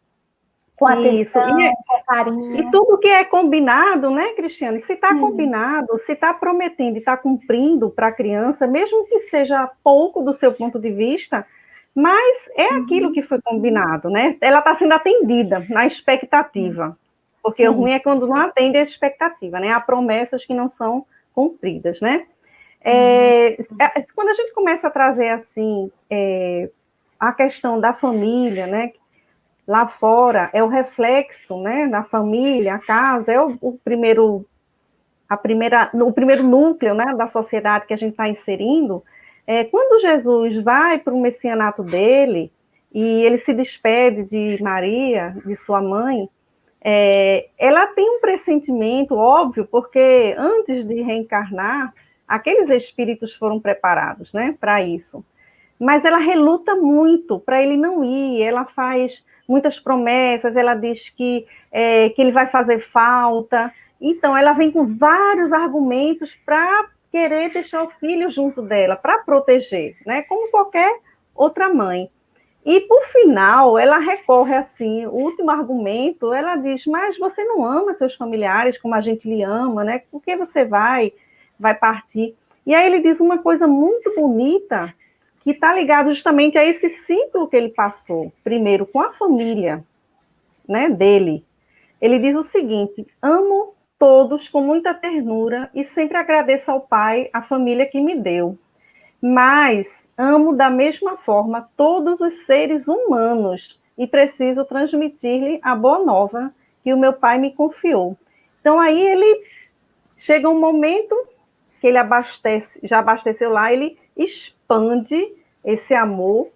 com atenção, com carinho. E tudo que é combinado, né, Cristiane? Se está combinado, se está prometendo e está cumprindo para a criança, mesmo que seja pouco do seu ponto de vista, mas é aquilo que foi combinado, né? Ela está sendo atendida na expectativa. Porque o ruim é quando não atende a expectativa, né? Há promessas que não são cumpridas, né? Quando a gente começa a trazer, assim, a questão da família, né? Lá fora, é o reflexo, né? Da família, a casa, é o primeiro núcleo, né? Da sociedade que a gente está inserindo. Quando Jesus vai para o messianato dele, e ele se despede de Maria, de sua mãe, ela tem um pressentimento óbvio, porque antes de reencarnar, aqueles espíritos foram preparados, né, para isso. Mas ela reluta muito para ele não ir, ela faz muitas promessas, ela diz que ele vai fazer falta. Então, ela vem com vários argumentos para querer deixar o filho junto dela, para proteger, né, como qualquer outra mãe. E, por final, ela recorre assim, o último argumento, ela diz, mas você não ama seus familiares como a gente lhe ama, né? Por que você vai partir? E aí ele diz uma coisa muito bonita, que está ligado justamente a esse ciclo que ele passou, primeiro com a família, né, dele. Ele diz o seguinte, amo todos com muita ternura e sempre agradeço ao Pai a família que me deu. Mas amo da mesma forma todos os seres humanos e preciso transmitir-lhe a boa nova que o meu pai me confiou. Então, aí ele chega um momento que ele já abasteceu lá, ele expande esse amor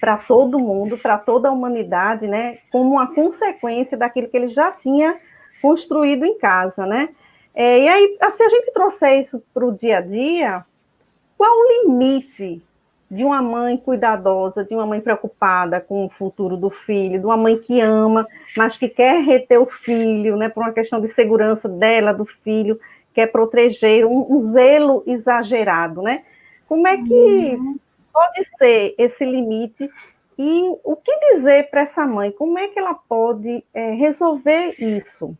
para todo mundo, para toda a humanidade, né, como uma consequência daquilo que ele já tinha construído em casa, né? E aí, se a gente trouxer isso para o dia a dia, qual o limite de uma mãe cuidadosa, de uma mãe preocupada com o futuro do filho, de uma mãe que ama, mas que quer reter o filho, né, por uma questão de segurança dela, do filho, quer proteger, um zelo exagerado, né? Como é que pode ser esse limite e o que dizer para essa mãe? Como é que ela pode resolver isso?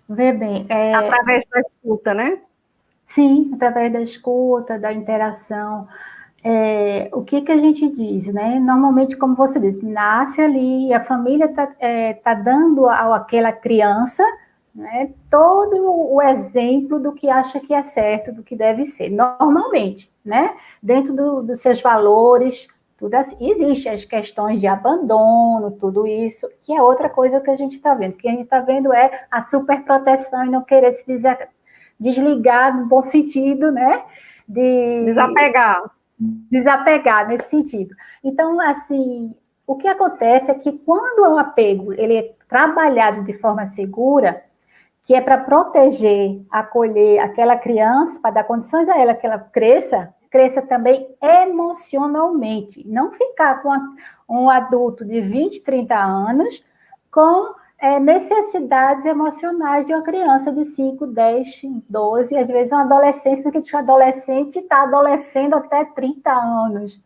Vê bem. Através da escuta, né? Sim, através da escuta, da interação. O que a gente diz, né? Normalmente, como você disse, nasce ali, a família tá dando àquela criança, né, todo o exemplo do que acha que é certo, do que deve ser, normalmente, né? Dentro dos seus valores, tudo assim. Existem as questões de abandono, tudo isso, que é outra coisa que a gente está vendo. O que a gente está vendo é a superproteção e não querer se desligar no bom sentido, né? Desapegar nesse sentido. Então, assim, o que acontece é que quando o apego ele é trabalhado de forma segura, que é para proteger, acolher aquela criança, para dar condições a ela que ela cresça também emocionalmente. Não ficar com um adulto de 20, 30 anos com necessidades emocionais de uma criança de 5, 10, 12, às vezes uma adolescente, porque o adolescente está adolescendo até 30 anos,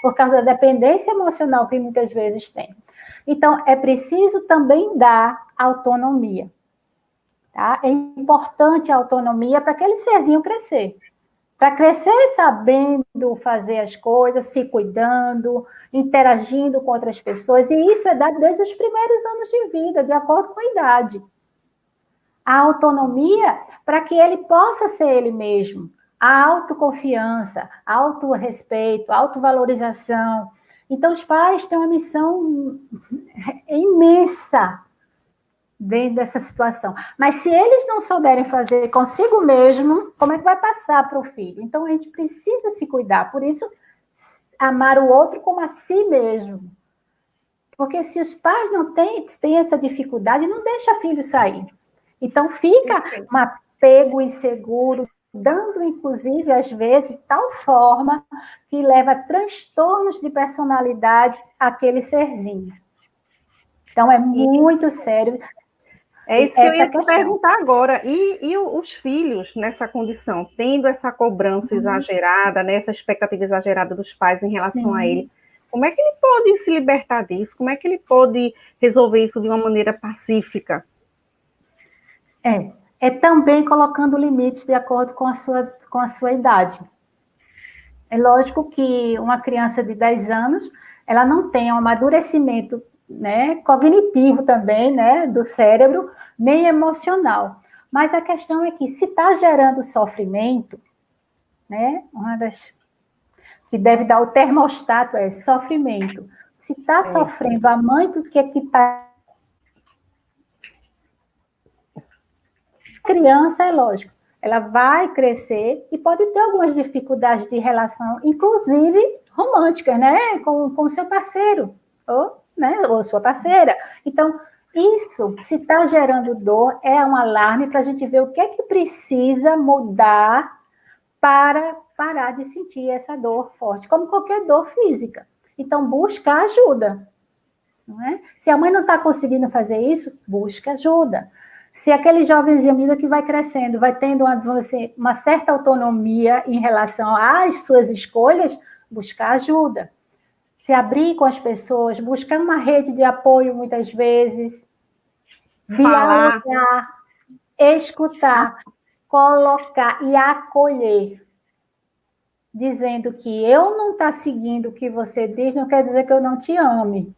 por causa da dependência emocional que muitas vezes tem. Então, é preciso também dar autonomia. Tá? É importante a autonomia para aquele serzinho crescer. Para crescer sabendo fazer as coisas, se cuidando, interagindo com outras pessoas, e isso é dado desde os primeiros anos de vida, de acordo com a idade. A autonomia para que ele possa ser ele mesmo, a autoconfiança, autorrespeito, autovalorização. Então, os pais têm uma missão imensa dentro dessa situação. Mas se eles não souberem fazer consigo mesmo, como é que vai passar para o filho? Então, a gente precisa se cuidar. Por isso, amar o outro como a si mesmo. Porque se os pais não têm essa dificuldade, não deixa filho sair. Então, fica um apego inseguro, dando, inclusive, às vezes, de tal forma que leva a transtornos de personalidade àquele serzinho. Então, é muito sério. É isso que eu ia te perguntar agora. E os filhos nessa condição, tendo essa cobrança exagerada, né, essa expectativa exagerada dos pais em relação a ele, Como é que ele pode se libertar disso? Como é que ele pode resolver isso de uma maneira pacífica? É também colocando limites de acordo com a sua idade. É lógico que uma criança de 10 anos, ela não tem um amadurecimento, né, cognitivo também, né, do cérebro, nem emocional. Mas a questão é que se está gerando sofrimento, né, uma das que deve dar o termostato é sofrimento. Se está sofrendo a mãe, porque é que está... Criança, é lógico, ela vai crescer e pode ter algumas dificuldades de relação, inclusive românticas, né, com o seu parceiro, ou sua parceira. Então, isso, se está gerando dor, é um alarme para a gente ver o que é que precisa mudar para parar de sentir essa dor forte, como qualquer dor física. Então, busca ajuda. Não é? Se a mãe não está conseguindo fazer isso, busca ajuda. Se aquele jovenzinho, à medida que vai crescendo, vai tendo uma certa autonomia em relação às suas escolhas, buscar ajuda. Se abrir com as pessoas, buscar uma rede de apoio, muitas vezes, dialogar, escutar, colocar e acolher. Dizendo que eu não estou seguindo o que você diz, não quer dizer que eu não te ame.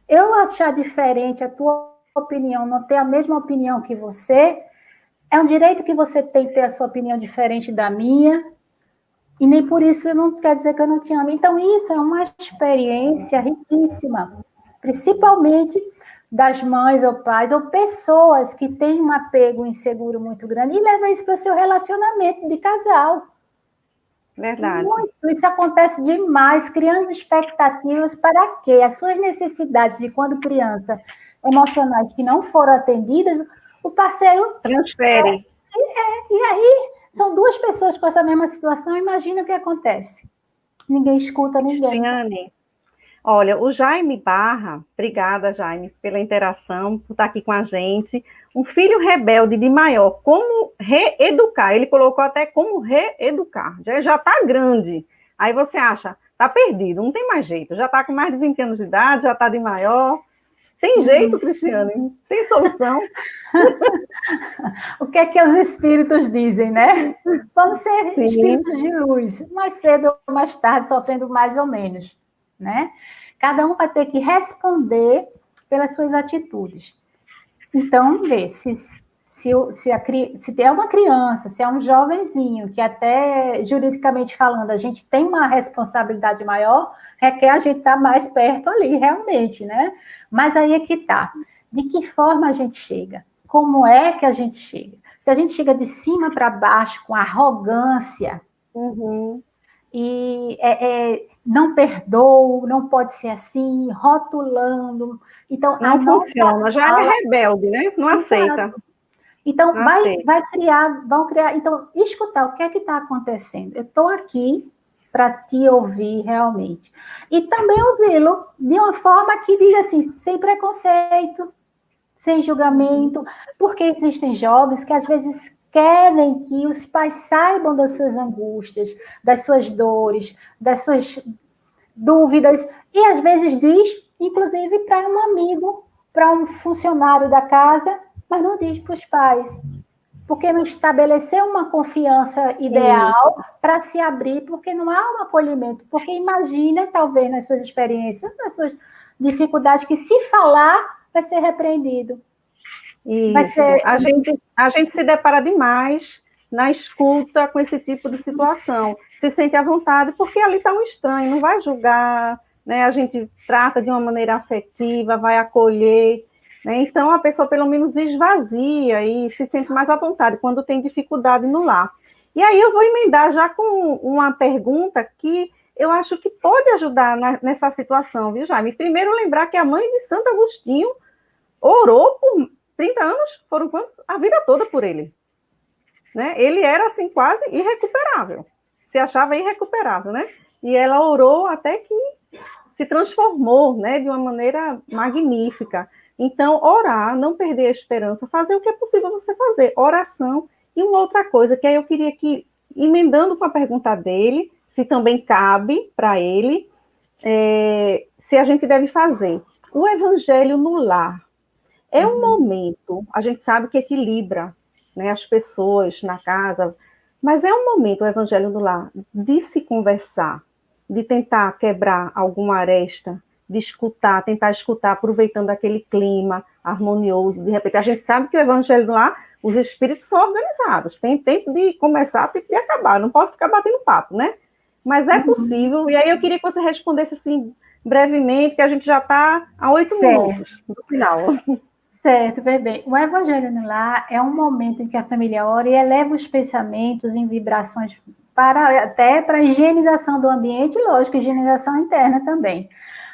Eu achar diferente a tua opinião, não ter a mesma opinião que você, é um direito que você tem ter a sua opinião diferente da minha, e nem por isso não quer dizer que eu não te amo. Então, isso é uma experiência riquíssima, principalmente das mães ou pais, ou pessoas que têm um apego inseguro muito grande, e leva isso para o seu relacionamento de casal. Verdade. Muito, isso acontece demais, criando expectativas para quê? As suas necessidades de quando criança, emocionais que não foram atendidas, o parceiro... Transfere. E aí, são duas pessoas com essa mesma situação, imagina o que acontece. Ninguém escuta ninguém. Cristiane, olha, o Jaime Barra, obrigada, Jaime, pela interação, por estar aqui com a gente. Um filho rebelde de maior, como reeducar? Ele colocou até como reeducar. Já está grande. Aí você acha, está perdido, não tem mais jeito. Já está com mais de 20 anos de idade, já está de maior. Tem jeito, Cristiane? Tem solução? O que é que os espíritos dizem, né? Vamos ser Sim. espíritos de luz, mais cedo ou mais tarde, sofrendo mais ou menos, né? Cada um vai ter que responder pelas suas atitudes. Então, vê, se é uma criança, se é um jovenzinho, que até juridicamente falando, a gente tem uma responsabilidade maior, requer a gente estar mais perto ali, realmente, né? Mas aí é que está. De que forma a gente chega? Como é que a gente chega? Se a gente chega de cima para baixo, com arrogância, e não perdoa, não pode ser assim, rotulando. Então, não funciona, já é rebelde, né? Não aceita. Então, vão criar. Então, escutar o que é que está acontecendo. Eu estou aqui para te ouvir realmente. E também ouvi-lo de uma forma que diga assim, sem preconceito, sem julgamento, porque existem jovens que às vezes querem que os pais saibam das suas angústias, das suas dores, das suas dúvidas, e às vezes diz, inclusive, para um amigo, para um funcionário da casa, mas não diz para os pais, porque não estabeleceu uma confiança ideal para se abrir, porque não há um acolhimento, porque imagina, talvez, nas suas experiências, nas suas dificuldades, que se falar, vai ser repreendido. Isso. A gente se depara demais na escuta com esse tipo de situação. Se sente à vontade, porque ali está um estranho, não vai julgar, né? A gente trata de uma maneira afetiva, vai acolher, né? Então a pessoa pelo menos esvazia e se sente mais à vontade quando tem dificuldade no lar. E aí eu vou emendar já com uma pergunta que eu acho que pode ajudar nessa situação, viu, Jaime? Primeiro lembrar que a mãe de Santo Agostinho orou por 30 anos, foram quantos? A vida toda por ele. Né? Ele era, assim, quase irrecuperável. Se achava irrecuperável, né? E ela orou até que se transformou, né? De uma maneira magnífica. Então, orar, não perder a esperança, fazer o que é possível você fazer. Oração e uma outra coisa, que aí eu queria que, emendando com a pergunta dele, se também cabe para ele, se a gente deve fazer. O evangelho no lar é um momento, a gente sabe que equilibra, né, as pessoas na casa, mas é um momento, o evangelho no lar, de se conversar, de tentar quebrar alguma aresta, de escutar, tentar escutar, aproveitando aquele clima harmonioso. De repente, a gente sabe que o evangelho no lar, os espíritos são organizados, tem tempo de começar, tempo de acabar, não pode ficar batendo papo, né? Mas é possível, e aí eu queria que você respondesse assim, brevemente, que a gente já está a 8 minutos do final. Certo, bem. O Evangelho no Lar é um momento em que a família ora e eleva os pensamentos em vibrações até para a higienização do ambiente, e, lógico, higienização interna também.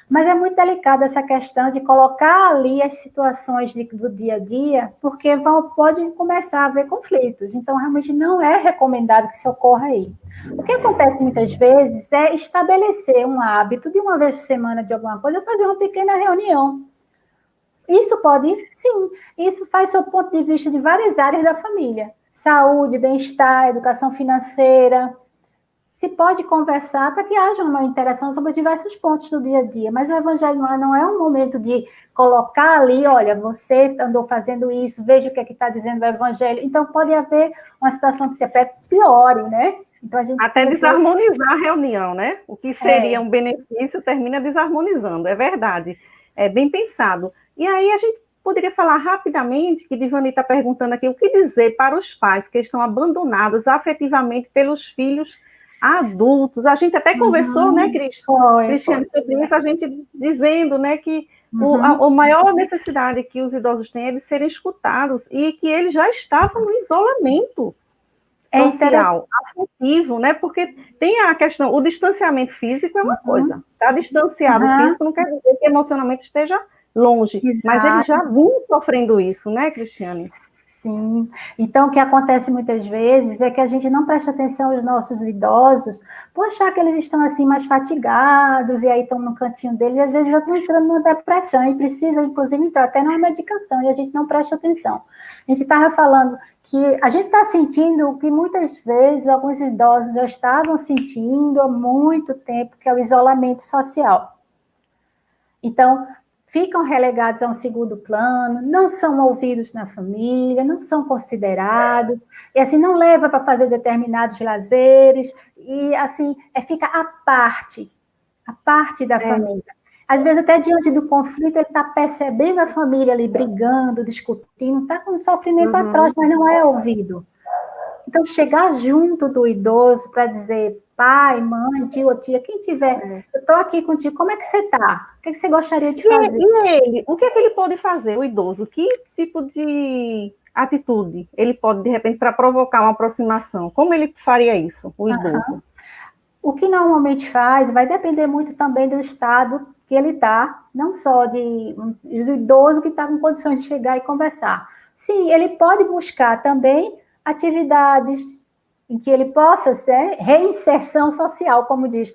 Mas é muito delicada essa questão de colocar ali as situações do dia a dia, porque pode começar a haver conflitos. Então, realmente não é recomendado que isso ocorra aí. O que acontece muitas vezes é estabelecer um hábito de uma vez por semana de alguma coisa, fazer uma pequena reunião. Isso pode, sim, isso faz seu ponto de vista de várias áreas da família. Saúde, bem-estar, educação financeira. Se pode conversar para que haja uma interação sobre diversos pontos do dia a dia, mas o evangelho não é um momento de colocar ali, olha, você andou fazendo isso, veja o que é que está dizendo o evangelho. Então, pode haver uma situação que até piore, né? Então, a gente até desarmonizar a reunião, né? O que seria um benefício termina desarmonizando, é verdade. É bem pensado. E aí a gente poderia falar rapidamente, que Divani está perguntando aqui, o que dizer para os pais que estão abandonados afetivamente pelos filhos adultos. A gente até conversou, né, Cristiane, sobre isso, a gente dizendo, né, que a maior necessidade que os idosos têm é de serem escutados e que eles já estavam no isolamento social, afetivo, né, porque tem a questão, o distanciamento físico é uma coisa, tá distanciado físico não quer dizer que emocionalmente esteja longe, mas eles já vinham sofrendo isso, né, Cristiane? Sim. Então, o que acontece muitas vezes é que a gente não presta atenção aos nossos idosos por achar que eles estão assim mais fatigados e aí estão no cantinho deles e às vezes já estão entrando numa depressão e precisam, inclusive, entrar até numa medicação e a gente não presta atenção. A gente estava falando que a gente está sentindo o que muitas vezes alguns idosos já estavam sentindo há muito tempo, que é o isolamento social. Então, ficam relegados a um segundo plano, não são ouvidos na família, não são considerados, e assim, não leva para fazer determinados lazeres, e assim, fica a parte da família. Às vezes, até diante do conflito, ele está percebendo a família ali brigando, discutindo, está com um sofrimento atroz, mas não é ouvido. Então, chegar junto do idoso para dizer, pai, mãe, tio ou tia, quem tiver, eu estou aqui contigo, como é que você está? O que, é que você gostaria de fazer? E ele, o que é que ele pode fazer, o idoso? Que tipo de atitude ele pode, de repente, para provocar uma aproximação? Como ele faria isso, o idoso? O que normalmente faz vai depender muito também do estado que ele está, não só do idoso que está com condições de chegar e conversar. Sim, ele pode buscar também atividades em que ele possa ser reinserção social, como diz.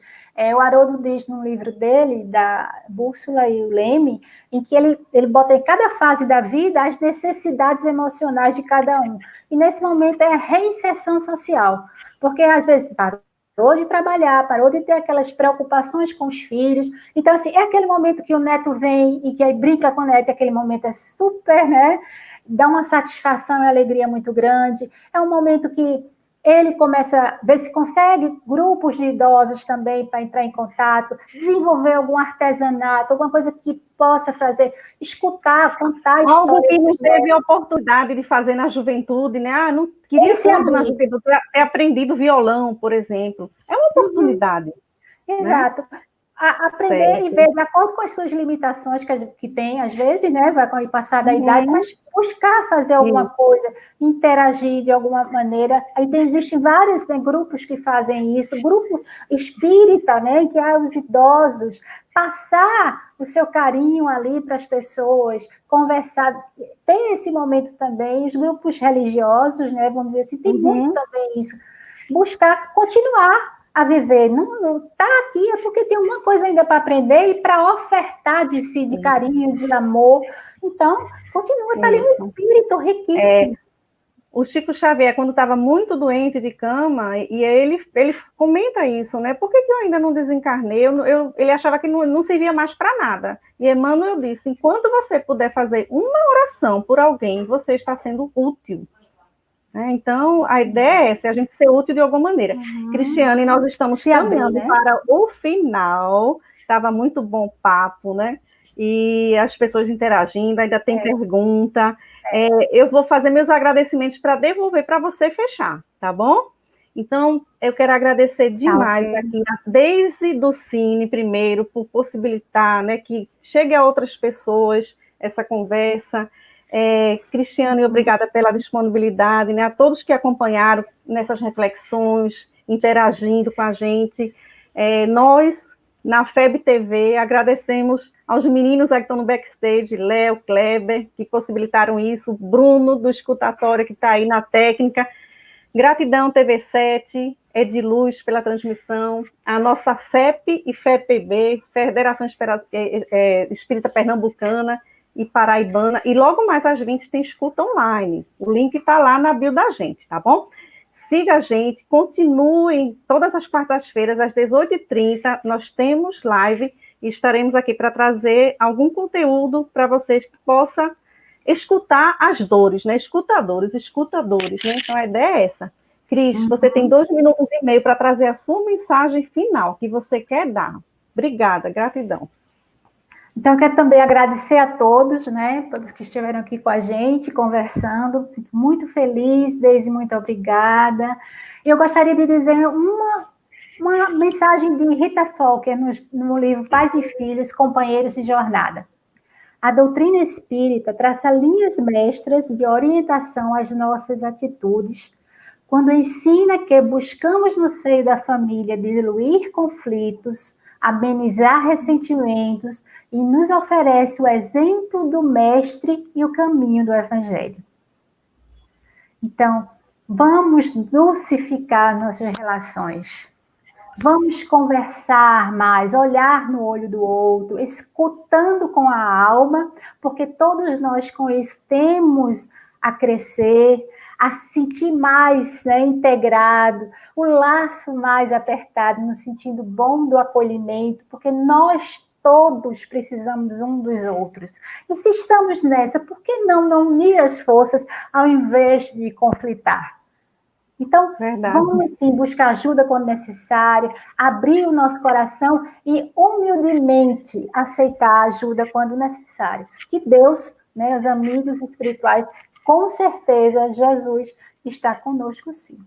O Haroldo diz no livro dele, da Bússola e o Leme, em que ele bota em cada fase da vida as necessidades emocionais de cada um. E nesse momento é a reinserção social, porque às vezes parou de trabalhar, parou de ter aquelas preocupações com os filhos. Então, assim, é aquele momento que o neto vem e que aí brinca com o neto, aquele momento é super, né? Dá uma satisfação e alegria muito grande. É um momento que ele começa a ver se consegue grupos de idosos também para entrar em contato, desenvolver algum artesanato, alguma coisa que possa fazer, escutar, contar histórias. Algo que não teve oportunidade de fazer na juventude, né? Não queria tanto na juventude ter aprendido violão, por exemplo. É uma oportunidade. Exato. Né? Aprender e ver, de acordo com as suas limitações que tem, às vezes, né? Vai passar da idade, mas buscar fazer alguma coisa, interagir de alguma maneira. Aí existem vários, né, grupos que fazem isso, grupo espírita, né? Que é os idosos, passar o seu carinho ali para as pessoas, conversar, ter esse momento também, os grupos religiosos, né? Vamos dizer assim, tem muito também isso. Buscar continuar a viver, não está aqui, é porque tem uma coisa ainda para aprender e para ofertar de si, de carinho, de amor. Então, continua, está ali um espírito riquíssimo. o Chico Xavier, quando estava muito doente de cama, e ele comenta isso, né? Por que eu ainda não desencarnei? Ele achava que não servia mais para nada. E Emmanuel disse, enquanto você puder fazer uma oração por alguém, você está sendo útil. Então, a ideia é essa, a gente ser útil de alguma maneira. Cristiane, nós estamos caminhando para o final. Estava muito bom o papo, né? E as pessoas interagindo, ainda tem pergunta. Eu vou fazer meus agradecimentos para devolver para você fechar, tá bom? Então, eu quero agradecer demais aqui a Deise do Cine, primeiro, por possibilitar, né, que chegue a outras pessoas essa conversa. Cristiane, obrigada pela disponibilidade, né, a todos que acompanharam nessas reflexões, interagindo com a gente. Nós, na FEB TV, agradecemos aos meninos que estão no backstage, Léo, Kleber, que possibilitaram isso, Bruno, do Escutatória, que está aí na técnica. Gratidão, TV7, Ediluz, pela transmissão, a nossa FEP e FEPB, Federação Espírita Pernambucana e Paraibana, e logo mais às 20 tem escuta online. O link está lá na bio da gente, tá bom? Siga a gente, continuem todas as quartas-feiras, às 18h30, nós temos live e estaremos aqui para trazer algum conteúdo para vocês que possa escutar as dores, né? Escutadores, né? Então a ideia é essa. Cris, você tem 2 minutos e meio para trazer a sua mensagem final que você quer dar. Obrigada, gratidão. Então, eu quero também agradecer a todos, né? Todos que estiveram aqui com a gente, conversando. Fico muito feliz, Deise, muito obrigada. Eu gostaria de dizer uma mensagem de Rita Falker no livro Pais e Filhos, Companheiros de Jornada. A doutrina espírita traça linhas mestras de orientação às nossas atitudes, quando ensina que buscamos no seio da família diluir conflitos, amenizar ressentimentos e nos oferece o exemplo do mestre e o caminho do evangelho. Então, vamos dulcificar nossas relações. Vamos conversar mais, olhar no olho do outro, escutando com a alma, porque todos nós com isso temos a crescer, a se sentir mais, né, integrado, o laço mais apertado, no sentido bom do acolhimento, porque nós todos precisamos um dos outros. E se estamos nessa, por que não unir as forças ao invés de conflitar? Então, vamos sim buscar ajuda quando necessário, abrir o nosso coração e humildemente aceitar a ajuda quando necessário. Que Deus, né, os amigos espirituais, com certeza, Jesus está conosco, sim.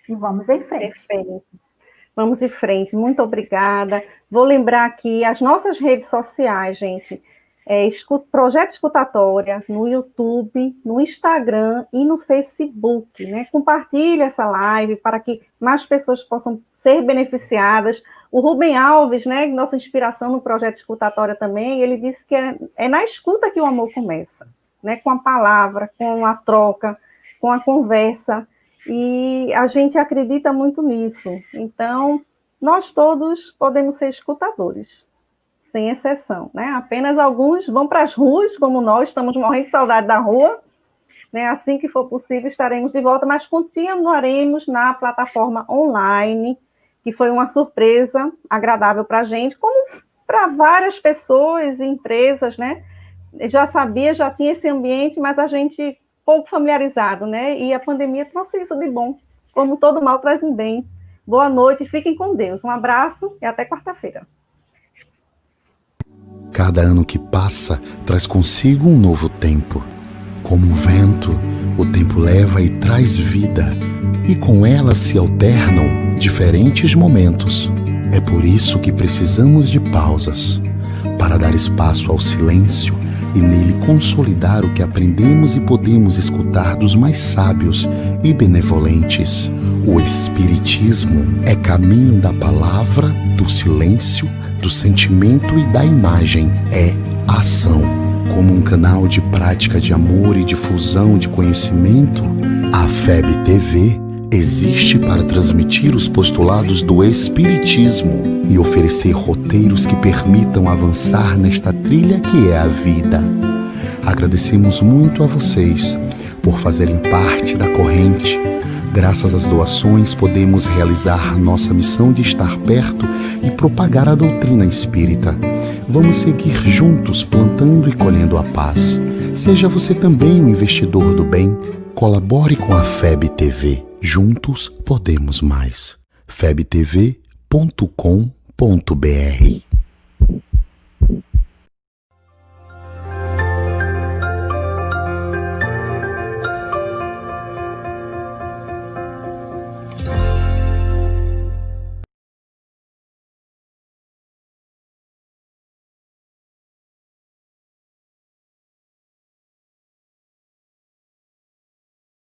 E vamos em frente. Perfeito. Vamos em frente. Muito obrigada. Vou lembrar aqui as nossas redes sociais, gente. Projeto Escutatória no YouTube, no Instagram e no Facebook, né? Compartilhe essa live para que mais pessoas possam ser beneficiadas. O Rubem Alves, né, nossa inspiração no Projeto Escutatória também, ele disse que é na escuta que o amor começa, né? Com a palavra, com a troca, com a conversa, e a gente acredita muito nisso. Então, nós todos podemos ser escutadores, sem exceção, né? Apenas alguns vão para as ruas, como nós, estamos morrendo de saudade da rua, né? Assim que for possível, estaremos de volta, mas continuaremos na plataforma online, que foi uma surpresa agradável para a gente, como para várias pessoas e empresas, né? Já sabia, já tinha esse ambiente, mas a gente pouco familiarizado, né? E a pandemia trouxe isso de bom, como todo mal traz um bem. Boa noite, fiquem com Deus. Um abraço e até quarta-feira. Cada ano que passa traz consigo um novo tempo. Como um vento, o tempo leva e traz vida, e com ela se alternam diferentes momentos. É por isso que precisamos de pausas, para dar espaço ao silêncio e nele consolidar o que aprendemos e podemos escutar dos mais sábios e benevolentes. O Espiritismo é caminho da palavra, do silêncio, do sentimento e da imagem. É ação. Como um canal de prática de amor e difusão de conhecimento, a FEB TV existe para transmitir os postulados do Espiritismo e oferecer roteiros que permitam avançar nesta trilha que é a vida. Agradecemos muito a vocês por por fazerem parte da corrente. Graças às doações, podemos realizar nossa missão de estar perto e propagar a doutrina espírita. Vamos seguir juntos plantando e colhendo a paz. Seja você também um investidor do bem. Colabore com a FEB TV. Juntos podemos mais. febtv.com.br